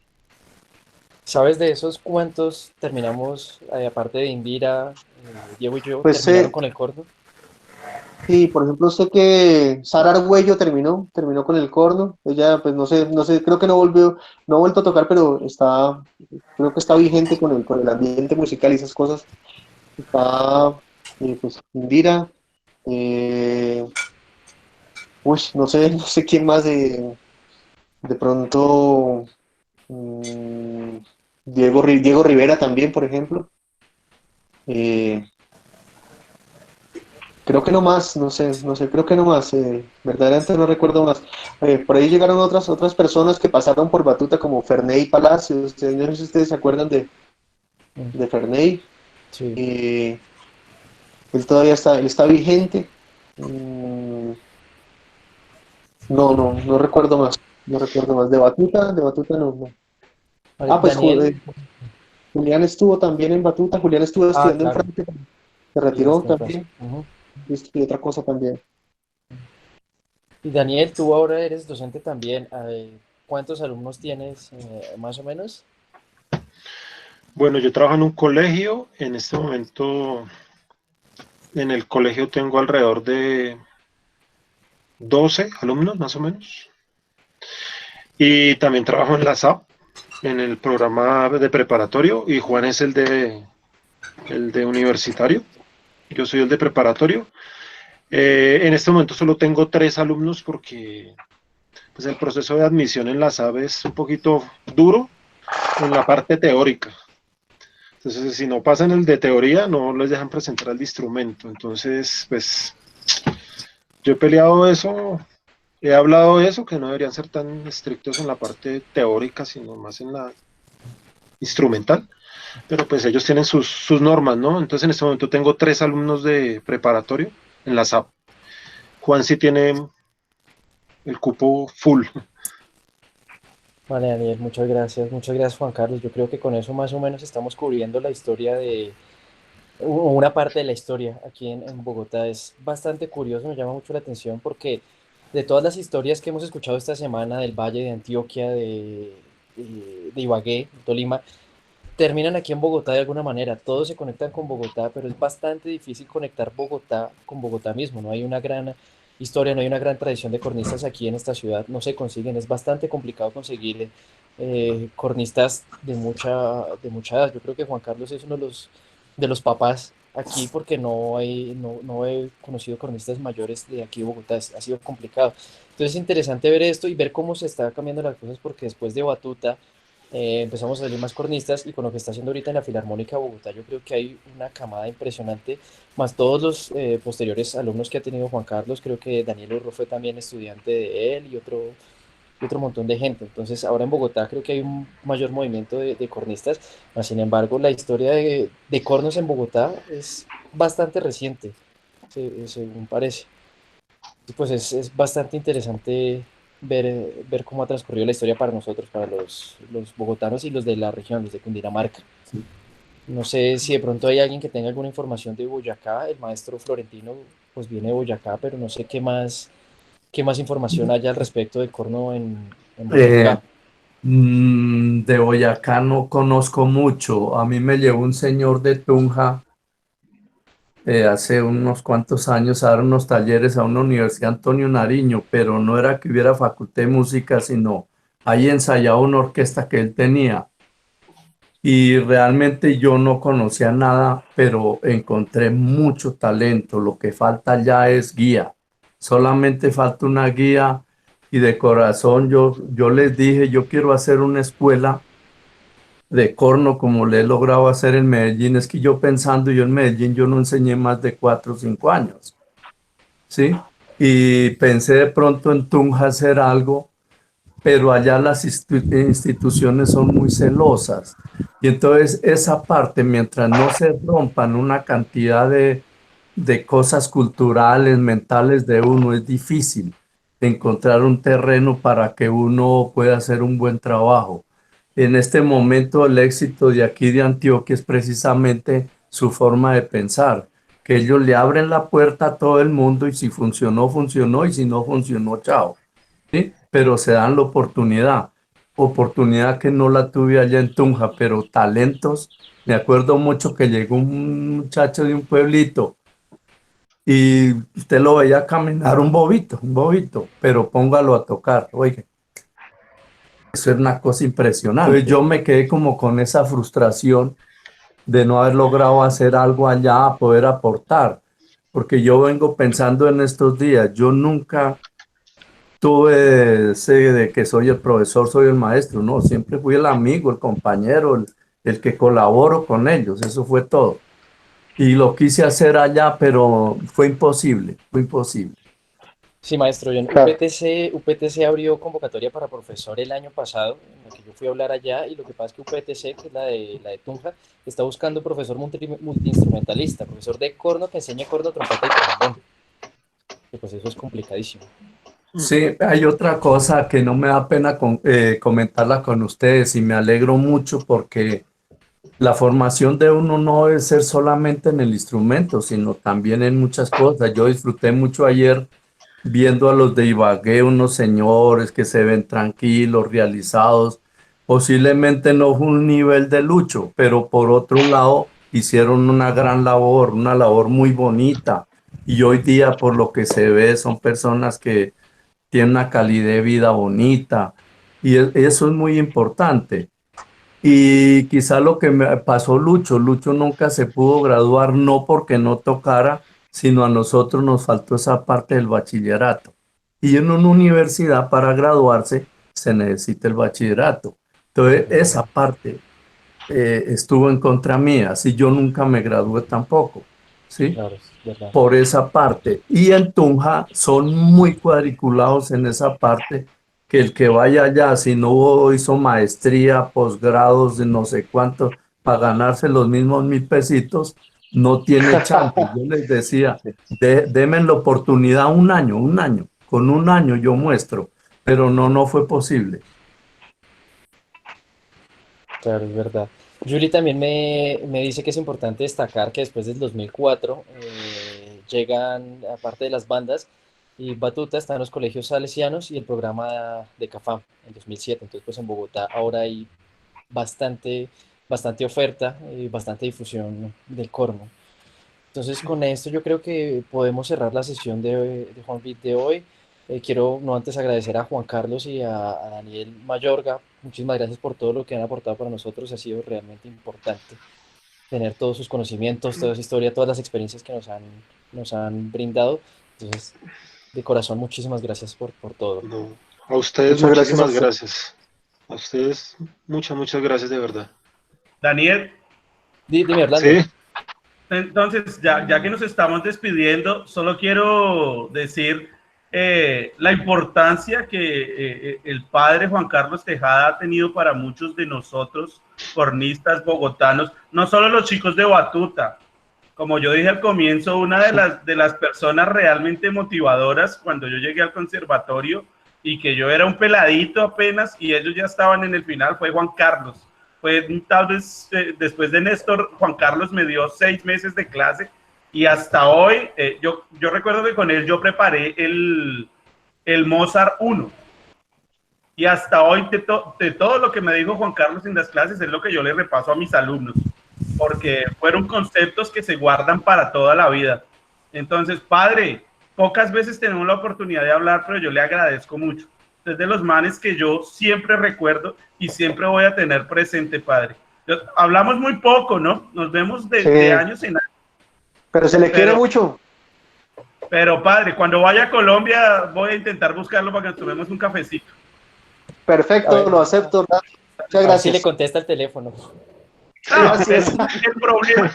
¿Sabes de esos cuántos terminamos, aparte de Indira, Diego y yo, Pues terminaron con el corno? sí, por ejemplo, sé que Sara Argüello terminó con el corno. Ella, pues no sé, creo que no ha vuelto a tocar, pero creo que está vigente con el ambiente musical y esas cosas. Está, pues, Indira, eh, no sé quién más, de pronto, mm, Diego Rivera también, por ejemplo. Eh, Creo que no más, no sé, creo que no más, verdaderamente no recuerdo más. Por ahí llegaron otras personas que pasaron por Batuta como Ferney Palacios, no sé si ustedes se acuerdan Mm, de Ferney. sí. eh, él está vigente. Mm, no recuerdo más, no recuerdo más. De Batuta no. Vale, Ah, pues Daniel. Julián estuvo también en Batuta, Julián estuvo Ah, estudiando en claro. Francia, se Sí, retiró está en Francia. también, Ujú. y estudió otra cosa también. Y Daniel, tú ahora eres docente también. ¿Cuántos alumnos tienes, más o menos? Bueno, yo trabajo en un colegio. En este momento, en el colegio tengo alrededor de 12 alumnos, más o menos. Y también trabajo en la SAP, en el programa de preparatorio, y Juan es el de universitario. Yo soy el de preparatorio. En este momento solo tengo 3 alumnos porque pues, el proceso de admisión en la SAP es un poquito duro en la parte teórica. Entonces, si no pasan el de teoría, no les dejan presentar el instrumento. Entonces, pues, yo he peleado eso, he hablado de eso, que no deberían ser tan estrictos en la parte teórica, sino más en la instrumental. Pero pues ellos tienen sus normas, ¿no? Entonces, en este momento tengo 3 alumnos de preparatorio en la SAP. Juan sí tiene el cupo full. Vale, Daniel, muchas gracias. Muchas gracias, Juan Carlos. Yo creo que con eso más o menos estamos cubriendo la historia una parte de la historia aquí en Bogotá. Es bastante curioso, me llama mucho la atención porque de todas las historias que hemos escuchado esta semana del Valle de Antioquia, de Ibagué, de Tolima, terminan aquí en Bogotá de alguna manera. Todos se conectan con Bogotá, pero es bastante difícil conectar Bogotá con Bogotá mismo. No hay una gran historia, no hay una gran tradición de cornistas aquí en esta ciudad. No se consiguen, es bastante complicado conseguir cornistas de mucha edad. Yo creo que Juan Carlos es uno de los papás aquí porque no he conocido cornistas mayores de aquí de Bogotá. Ha sido complicado. Entonces es interesante ver esto y ver cómo se está cambiando las cosas porque después de Batuta empezamos a salir más cornistas y con lo que está haciendo ahorita en la Filarmónica de Bogotá, yo creo que hay una camada impresionante, más todos los posteriores alumnos que ha tenido Juan Carlos, creo que Daniel Urro fue también estudiante de él y otro montón de gente. Entonces ahora en Bogotá creo que hay un mayor movimiento de cornistas, mas sin embargo la historia de cornos en Bogotá es bastante reciente, según parece. Y pues es bastante interesante ver cómo ha transcurrido la historia para nosotros, para los bogotanos y los de la región, los de Cundinamarca. No sé si de pronto hay alguien que tenga alguna información de Boyacá, el maestro Florentino pues viene de Boyacá, pero no sé qué más información haya al respecto del corno en Eh, Boyacá. de Boyacá no conozco mucho. A mí me llevó un señor de Tunja hace unos cuantos años a dar unos talleres a una universidad Antonio Nariño, pero no era que hubiera facultad de música, sino ahí ensayaba una orquesta que él tenía. Y realmente yo no conocía nada, pero encontré mucho talento. Lo que falta ya es guía. solamente falta una guía y de corazón yo les dije, yo quiero hacer una escuela de corno como le he logrado hacer en Medellín. Es que yo en Medellín yo no enseñé más de 4 o 5 años, ¿sí? Y pensé de pronto en Tunja hacer algo, pero allá las instituciones son muy celosas. Y entonces esa parte, mientras no se rompan una cantidad de cosas culturales, mentales de uno, es difícil encontrar un terreno para que uno pueda hacer un buen trabajo. En este momento el éxito de aquí de Antioquia es precisamente su forma de pensar, que ellos le abren la puerta a todo el mundo y si funcionó, funcionó y si no funcionó, chao. ¿Sí? Pero se dan la oportunidad que no la tuve allá en Tunja, pero talentos. Me acuerdo mucho que llegó un muchacho de un pueblito y usted lo veía caminar un bobito, pero póngalo a tocar, oiga. Eso era una cosa impresionante. Entonces yo me quedé como con esa frustración de no haber logrado hacer algo allá a poder aportar, porque yo vengo pensando en estos días, yo nunca tuve ese de que soy el profesor, soy el maestro, no, siempre fui el amigo, el compañero, el que colaboro con ellos, eso fue todo. Y lo quise hacer allá, pero fue imposible, fue imposible. Sí, maestro, Claro. UPTC abrió convocatoria para profesor el año pasado, en la que yo fui a hablar allá, y lo que pasa es que UPTC, que es la de Tunja, está buscando profesor multiinstrumentalista, profesor de corno que enseñe corno, trompeta y trombón. Y pues eso es complicadísimo. Sí, hay otra cosa que no me da pena comentarla con ustedes y me alegro mucho porque la formación de uno no debe ser solamente en el instrumento, sino también en muchas cosas. Yo disfruté mucho ayer viendo a los de Ibagué, unos señores que se ven tranquilos, realizados. Posiblemente no fue un nivel de Lucho, pero por otro lado hicieron una gran labor, una labor muy bonita. Y hoy día, por lo que se ve, son personas que tienen una calidad de vida bonita. Y eso es muy importante. Y quizá lo que me pasó Lucho nunca se pudo graduar, no porque no tocara, sino a nosotros nos faltó esa parte del bachillerato. Y en una universidad para graduarse se necesita el bachillerato. Entonces esa parte estuvo en contra mía, si yo nunca me gradué tampoco, ¿sí? Claro, es verdad. Por esa parte. Y en Tunja son muy cuadriculados en esa parte, que el que vaya allá, si no hizo maestría, posgrados de no sé cuánto, para ganarse los mismos 1.000 pesitos, no tiene chance. Yo les decía, denme la oportunidad un año, con un año yo muestro, pero no fue posible. Claro, es verdad. Julie también me dice que es importante destacar que después del 2004 llegan, aparte de las bandas, y Batuta están los colegios salesianos y el programa de CAFAM en 2007. Entonces, pues en Bogotá ahora hay bastante oferta y bastante difusión del corno. Entonces, con esto yo creo que podemos cerrar la sesión de Juan Beat de hoy. Quiero no antes agradecer a Juan Carlos y a Daniel Mayorga. Muchísimas gracias por todo lo que han aportado para nosotros. Ha sido realmente importante tener todos sus conocimientos, toda esa historia, todas las experiencias que nos han brindado. Entonces, de corazón, muchísimas gracias por todo. No, a ustedes Muchas gracias a muchísimas usted. gracias. A ustedes muchas gracias de verdad. Daniel, Dime, Orlando. Sí, entonces, ya que nos estamos despidiendo, solo quiero decir la importancia que el padre Juan Carlos Tejada ha tenido para muchos de nosotros, cornistas bogotanos, no solo los chicos de Batuta. Como yo dije al comienzo, una de las personas realmente motivadoras cuando yo llegué al conservatorio y que yo era un peladito apenas y ellos ya estaban en el final fue Juan Carlos. Fue tal vez después de Néstor, Juan Carlos me dio 6 meses de clase y hasta hoy, yo recuerdo que con él yo preparé el Mozart 1 y hasta hoy de todo lo que me dijo Juan Carlos en las clases es lo que yo le repaso a mis alumnos, porque fueron conceptos que se guardan para toda la vida. Entonces, padre, pocas veces tenemos la oportunidad de hablar, pero yo le agradezco mucho. Es de los manes que yo siempre recuerdo y siempre voy a tener presente, padre. Hablamos muy poco, ¿no? Nos vemos de años en años. Pero se le quiere mucho. Pero padre, cuando vaya a Colombia voy a intentar buscarlo para que nos tomemos un cafecito. Perfecto, lo acepto. Muchas A ver si gracias. le contesta el teléfono. No, Gracias.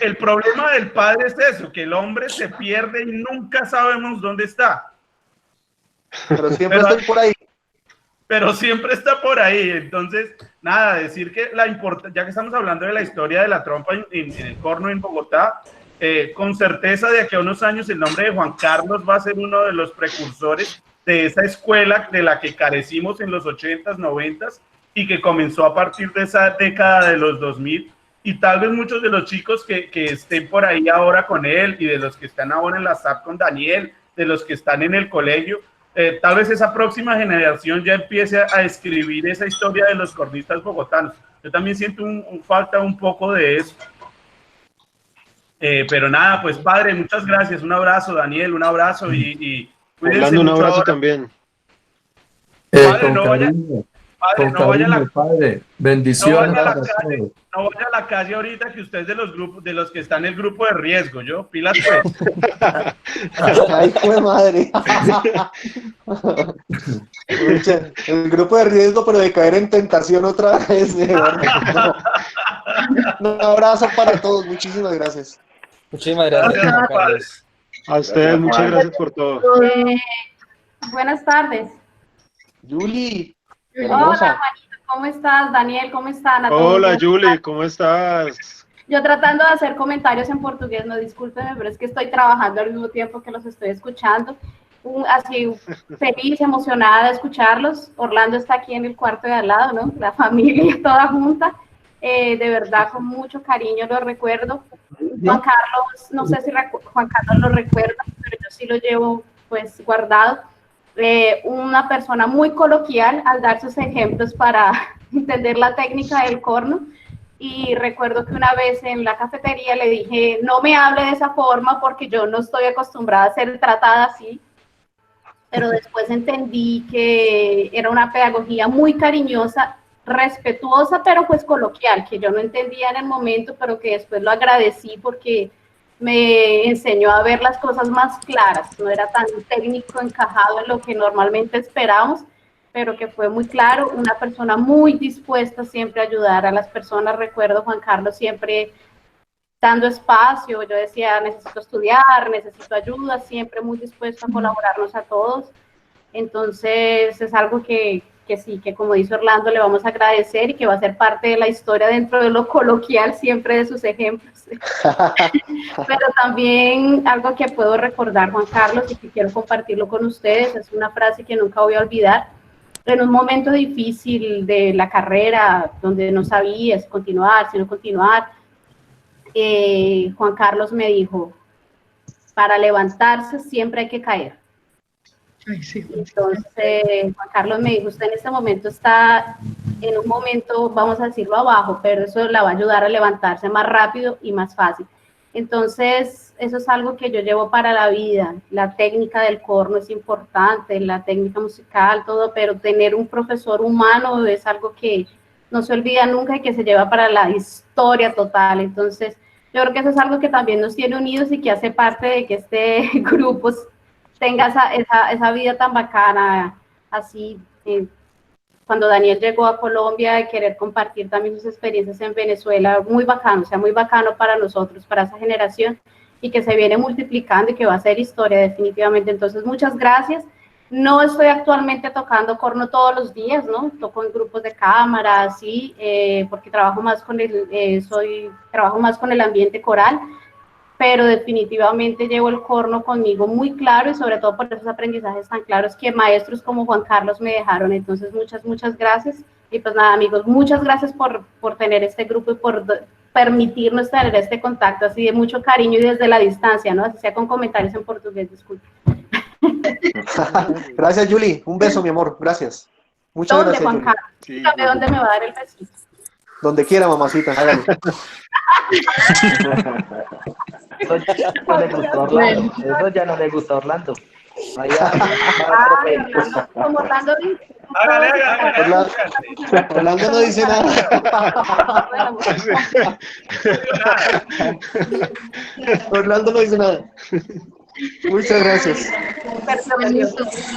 el problema del padre es eso, que el hombre se pierde y nunca sabemos dónde está. Pero siempre estoy por ahí. Pero siempre está por ahí. Entonces, nada, decir que ya que estamos hablando de la historia de la trompa en el corno en Bogotá, con certeza de aquí a unos años el nombre de Juan Carlos va a ser uno de los precursores de esa escuela de la que carecimos en los 80s, 90s y que comenzó a partir de esa década de los 2000. Y tal vez muchos de los chicos que estén por ahí ahora con él y de los que están ahora en la SAP con Daniel, de los que están en el colegio, tal vez esa próxima generación ya empiece a escribir esa historia de los cornistas bogotanos. Yo también siento falta un poco de eso. Pero nada, pues padre, muchas gracias. Un abrazo, Daniel, un abrazo y cuídense Orlando, un mucho abrazo ahora. también. Padre, Con no vaya, cariño, padre, con no vaya a cariño, la, padre. no Bendiciones vaya a la para calle, todos. no vaya a la calle ahorita que usted es de los grupos, de los que están en el grupo de riesgo, ¿yo? Pilas pues. Ay, fue madre. El grupo de riesgo, pero de caer en tentación otra vez. Un abrazo para todos. Muchísimas gracias. Muchísimas gracias, Juan Carlos. A ustedes, muchas gracias por todo. Buenas tardes. Yuli, Hola, hermosa. Juanito, ¿cómo estás? Daniel, ¿cómo están? A todos. Hola, Julie, ¿cómo estás? Yo tratando de hacer comentarios en portugués, no discúlpenme, pero es que estoy trabajando al mismo tiempo que los estoy escuchando. Así feliz, emocionada de escucharlos. Orlando está aquí en el cuarto de al lado, ¿no? La familia toda junta. De verdad, con mucho cariño lo recuerdo. Juan Carlos, no sé si Juan Carlos lo recuerda, pero yo sí lo llevo pues guardado. Una persona muy coloquial al dar sus ejemplos para entender la técnica del corno. Y recuerdo que una vez en la cafetería le dije, no me hable de esa forma porque yo no estoy acostumbrada a ser tratada así. Pero después entendí que era una pedagogía muy cariñosa, respetuosa, pero pues coloquial, que yo no entendía en el momento, pero que después lo agradecí porque me enseñó a ver las cosas más claras. No era tan técnico, encajado en lo que normalmente esperamos, pero que fue muy claro, una persona muy dispuesta siempre a ayudar a las personas. Recuerdo Juan Carlos siempre dando espacio, yo decía, necesito estudiar, necesito ayuda, siempre muy dispuesto a colaborarnos a todos. Entonces es algo que sí, que como dice Orlando, le vamos a agradecer y que va a ser parte de la historia dentro de lo coloquial, siempre de sus ejemplos. Pero también algo que puedo recordar, Juan Carlos, y que quiero compartirlo con ustedes, es una frase que nunca voy a olvidar. En un momento difícil de la carrera, donde no sabía si continuar, si no continuar, Juan Carlos me dijo, para levantarse siempre hay que caer. Ay, sí. Entonces, Juan Carlos me dijo, usted en este momento está en un momento, vamos a decirlo abajo, pero eso la va a ayudar a levantarse más rápido y más fácil. Entonces, eso es algo que yo llevo para la vida. La técnica del corno es importante, la técnica musical, todo, pero tener un profesor humano es algo que no se olvida nunca y que se lleva para la historia total. Entonces, yo creo que eso es algo que también nos tiene unidos y que hace parte de que este grupo tenga esa vida tan bacana, así, cuando Daniel llegó a Colombia, de querer compartir también sus experiencias en Venezuela, muy bacano, o sea, muy bacano para nosotros, para esa generación, y que se viene multiplicando y que va a ser historia definitivamente. Entonces, muchas gracias. No estoy actualmente tocando corno todos los días, ¿no? Toco en grupos de cámara, sí, porque trabajo más con el ambiente coral, pero definitivamente llevo el corno conmigo muy claro y sobre todo por esos aprendizajes tan claros que maestros como Juan Carlos me dejaron. Entonces, muchas gracias. Y pues nada, amigos, muchas gracias por tener este grupo y por permitirnos tener este contacto así de mucho cariño y desde la distancia, ¿no? Así sea con comentarios en portugués, disculpe. Gracias, Julie. Un beso, mi amor. Gracias. Muchas ¿Dónde, gracias, Juan Julie. Carlos? Dígame dónde me va a dar el besito. Donde quiera, mamacita. Hágale. Eso ya no le gusta a Orlando. Orlando, como Orlando dice. Orlando no dice nada. Orlando no dice nada. Muchas gracias.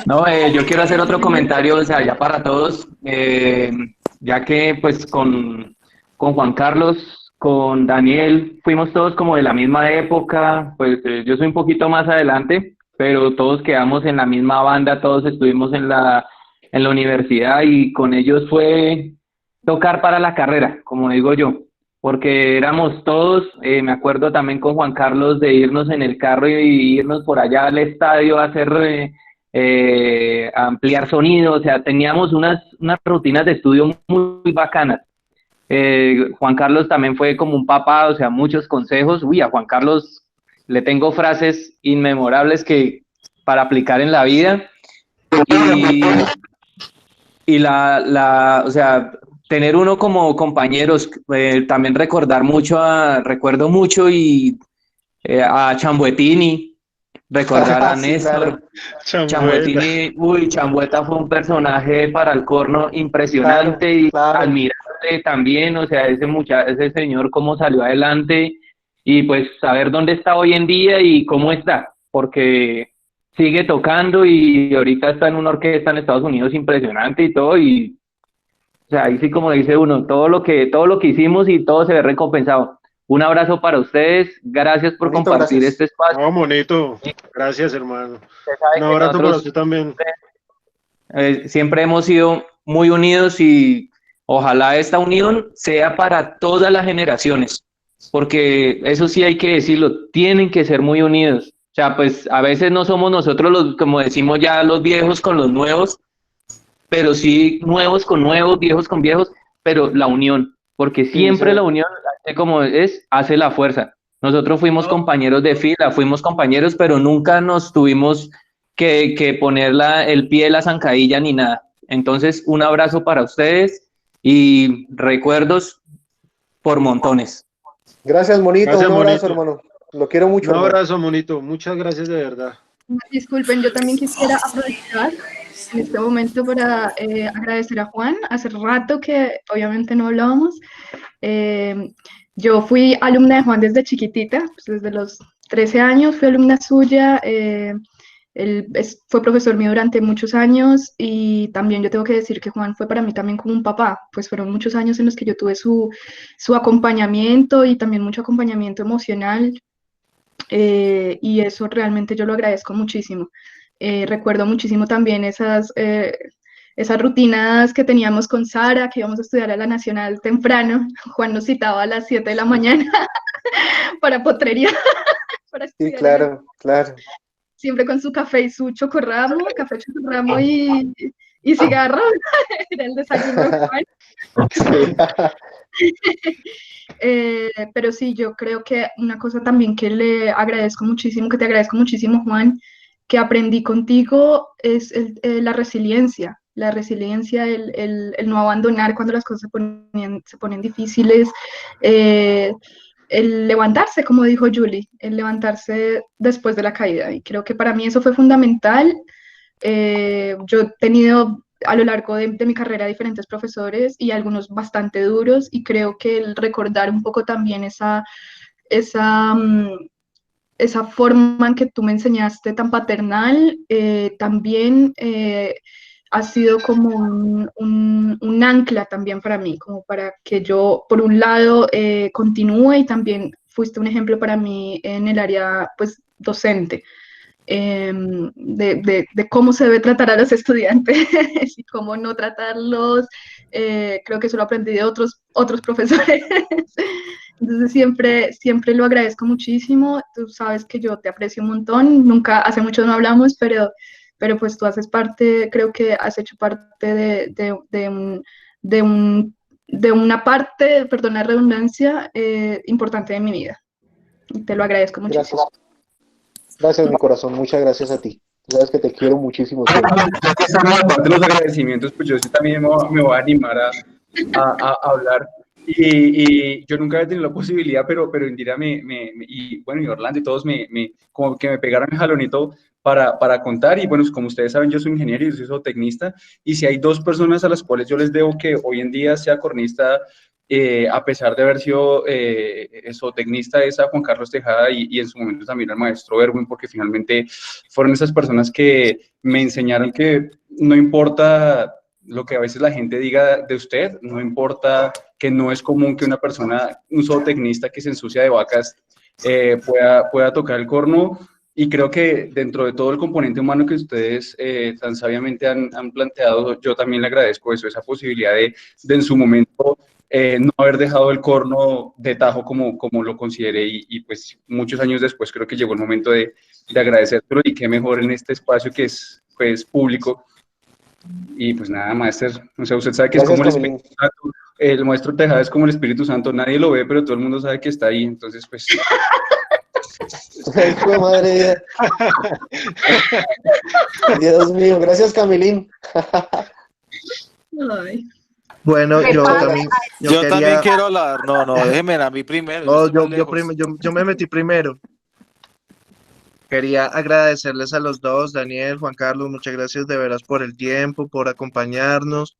No, yo quiero hacer otro comentario, o sea, ya para todos, ya que pues con Juan Carlos, con Daniel, fuimos todos como de la misma época, pues yo soy un poquito más adelante, pero todos quedamos en la misma banda, todos estuvimos en la universidad y con ellos fue tocar para la carrera, como digo yo, porque éramos todos, me acuerdo también con Juan Carlos de irnos en el carro y irnos por allá al estadio a hacer, a ampliar sonido, o sea, teníamos unas rutinas de estudio muy bacanas. Juan Carlos también fue como un papá, o sea, muchos consejos. Uy, a Juan Carlos le tengo frases inmemorables que para aplicar en la vida. Y o sea, tener uno como compañeros, también recuerdo mucho a Chambuetini, recordar a Sí, Néstor. claro. Chambuetini, Chambueta fue un personaje para el corno impresionante y admirable también, o sea, ese señor cómo salió adelante y pues saber dónde está hoy en día y cómo está, porque sigue tocando y ahorita está en una orquesta en Estados Unidos impresionante y todo, y o sea, ahí sí como dice uno, todo lo que hicimos y todo se ve recompensado. Un abrazo para ustedes, gracias por Monito, compartir gracias. este espacio. No, Monito, gracias, hermano. Un que abrazo para nosotros usted también. Siempre hemos sido muy unidos y ojalá esta unión sea para todas las generaciones, porque eso sí hay que decirlo, tienen que ser muy unidos. O sea, pues a veces no somos nosotros los, como decimos ya, los viejos con los nuevos, pero sí nuevos con nuevos, viejos con viejos, pero la unión, porque siempre sí. la unión, como hace la fuerza. Nosotros fuimos compañeros de fila, fuimos compañeros, pero nunca nos tuvimos que poner el pie de la zancadilla ni nada. Entonces, un abrazo para ustedes y recuerdos por montones. Gracias, Monito. Gracias, Un abrazo, Monito. hermano. Lo quiero mucho. Un hermano. abrazo, Monito. Muchas gracias de verdad. Disculpen, yo también quisiera aprovechar en este momento para agradecer a Juan. Hace rato que obviamente no hablábamos. Yo fui alumna de Juan desde chiquitita, pues desde los 13 años fui alumna suya. Él fue profesor mío durante muchos años y también yo tengo que decir que Juan fue para mí también como un papá, pues fueron muchos años en los que yo tuve su acompañamiento y también mucho acompañamiento emocional. Y eso realmente yo lo agradezco muchísimo. Recuerdo muchísimo también esas rutinas que teníamos con Sara, que íbamos a estudiar a la Nacional temprano. Juan nos citaba a las 7 de la mañana para potrería. Para sí, claro, claro. Siempre con su café y su chocorramo, y cigarro. Era el desayuno de Juan. Pero sí, yo creo que una cosa también que le agradezco muchísimo, que te agradezco muchísimo, Juan, que aprendí contigo es la resiliencia, el no abandonar cuando las cosas se ponen difíciles, el levantarse, como dijo Julie, el levantarse después de la caída, y creo que para mí eso fue fundamental. Yo he tenido a lo largo de mi carrera diferentes profesores y algunos bastante duros, y creo que el recordar un poco también esa forma en que tú me enseñaste tan paternal, también ha sido como un ancla también para mí, como para que yo, por un lado, continúe, y también fuiste un ejemplo para mí en el área, pues, docente. De cómo se debe tratar a los estudiantes y cómo no tratarlos. Creo que eso lo aprendí de otros profesores. Entonces siempre lo agradezco muchísimo. Tú sabes que yo te aprecio un montón. Hace mucho no hablamos, pero pues tú haces parte, creo que has hecho parte de una parte, perdona la redundancia, importante de mi vida. Y te lo agradezco muchísimo. Gracias, mi corazón, muchas gracias a ti. Sabes que te quiero muchísimo. Ya que estamos en la parte de los agradecimientos, pues yo sí también me voy a animar a hablar. Y yo nunca había tenido la posibilidad, pero Indira y bueno, y Orlando y todos como que me pegaron el jalonito para contar. Y bueno, como ustedes saben, yo soy ingeniero y soy zootecnista. Y si hay dos personas a las cuales yo les debo que hoy en día sea cornista a pesar de haber sido zootecnista, es a Juan Carlos Tejada y en su momento también al maestro Erwin, porque finalmente fueron esas personas que me enseñaron que no importa lo que a veces la gente diga de usted, no importa que no es común que una persona, un zootecnista que se ensucia de vacas, pueda tocar el corno. Y creo que dentro de todo el componente humano que ustedes tan sabiamente han planteado, yo también le agradezco eso, esa posibilidad de en su momento no haber dejado el corno de tajo como lo consideré y pues muchos años después creo que llegó el momento de agradecértelo y qué mejor en este espacio que es pues público. Y pues nada, Maester, o sea, usted sabe que Gracias, es como el Espíritu Santo, el maestro Tejada es como el Espíritu Santo, nadie lo ve, pero todo el mundo sabe que está ahí, entonces pues... Ay, hijo de madre. Dios mío, gracias, Camilín. Ay. Bueno, ¿Qué yo pasa? también, Yo también quiero hablar. No, déjeme a mí primero. No, estoy más lejos. yo me metí primero. Quería agradecerles a los dos, Daniel, Juan Carlos, muchas gracias de veras por el tiempo, por acompañarnos.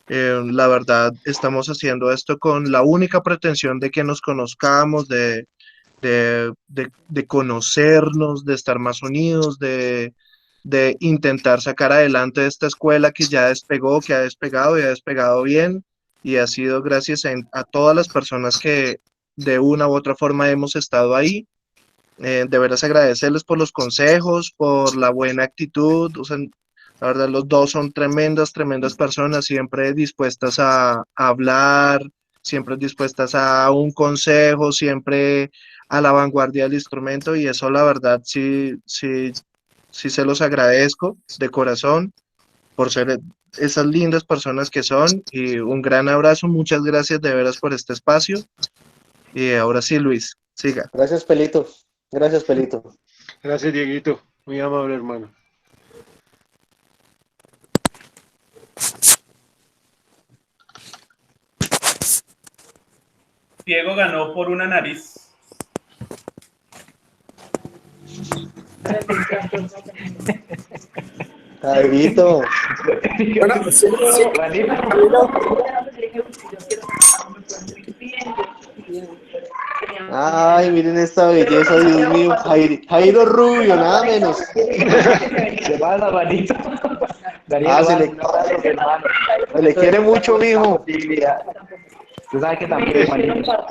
La verdad, estamos haciendo esto con la única pretensión de que nos conozcamos, de conocernos, de estar más unidos, de intentar sacar adelante esta escuela que ya despegó, que ha despegado y ha despegado bien, y ha sido gracias a todas las personas que de una u otra forma hemos estado ahí. De veras agradecerles por los consejos, por la buena actitud, o sea, la verdad los dos son tremendas personas, siempre dispuestas a hablar, siempre dispuestas a un consejo, siempre a la vanguardia del instrumento, y eso la verdad sí se los agradezco de corazón por ser esas lindas personas que son, y un gran abrazo, muchas gracias de veras por este espacio, y ahora sí, Luis, siga. Gracias, Pelito. Gracias, Pelito. Gracias, Dieguito. Muy amable, hermano. Diego ganó por una nariz. Jairito. Ay, miren esta belleza, Dios mío. Jairo Rubio, nada menos. ¿Qué pasa, manito? Ah, se le quiere mucho, mijo. Tú sabes que también, manito.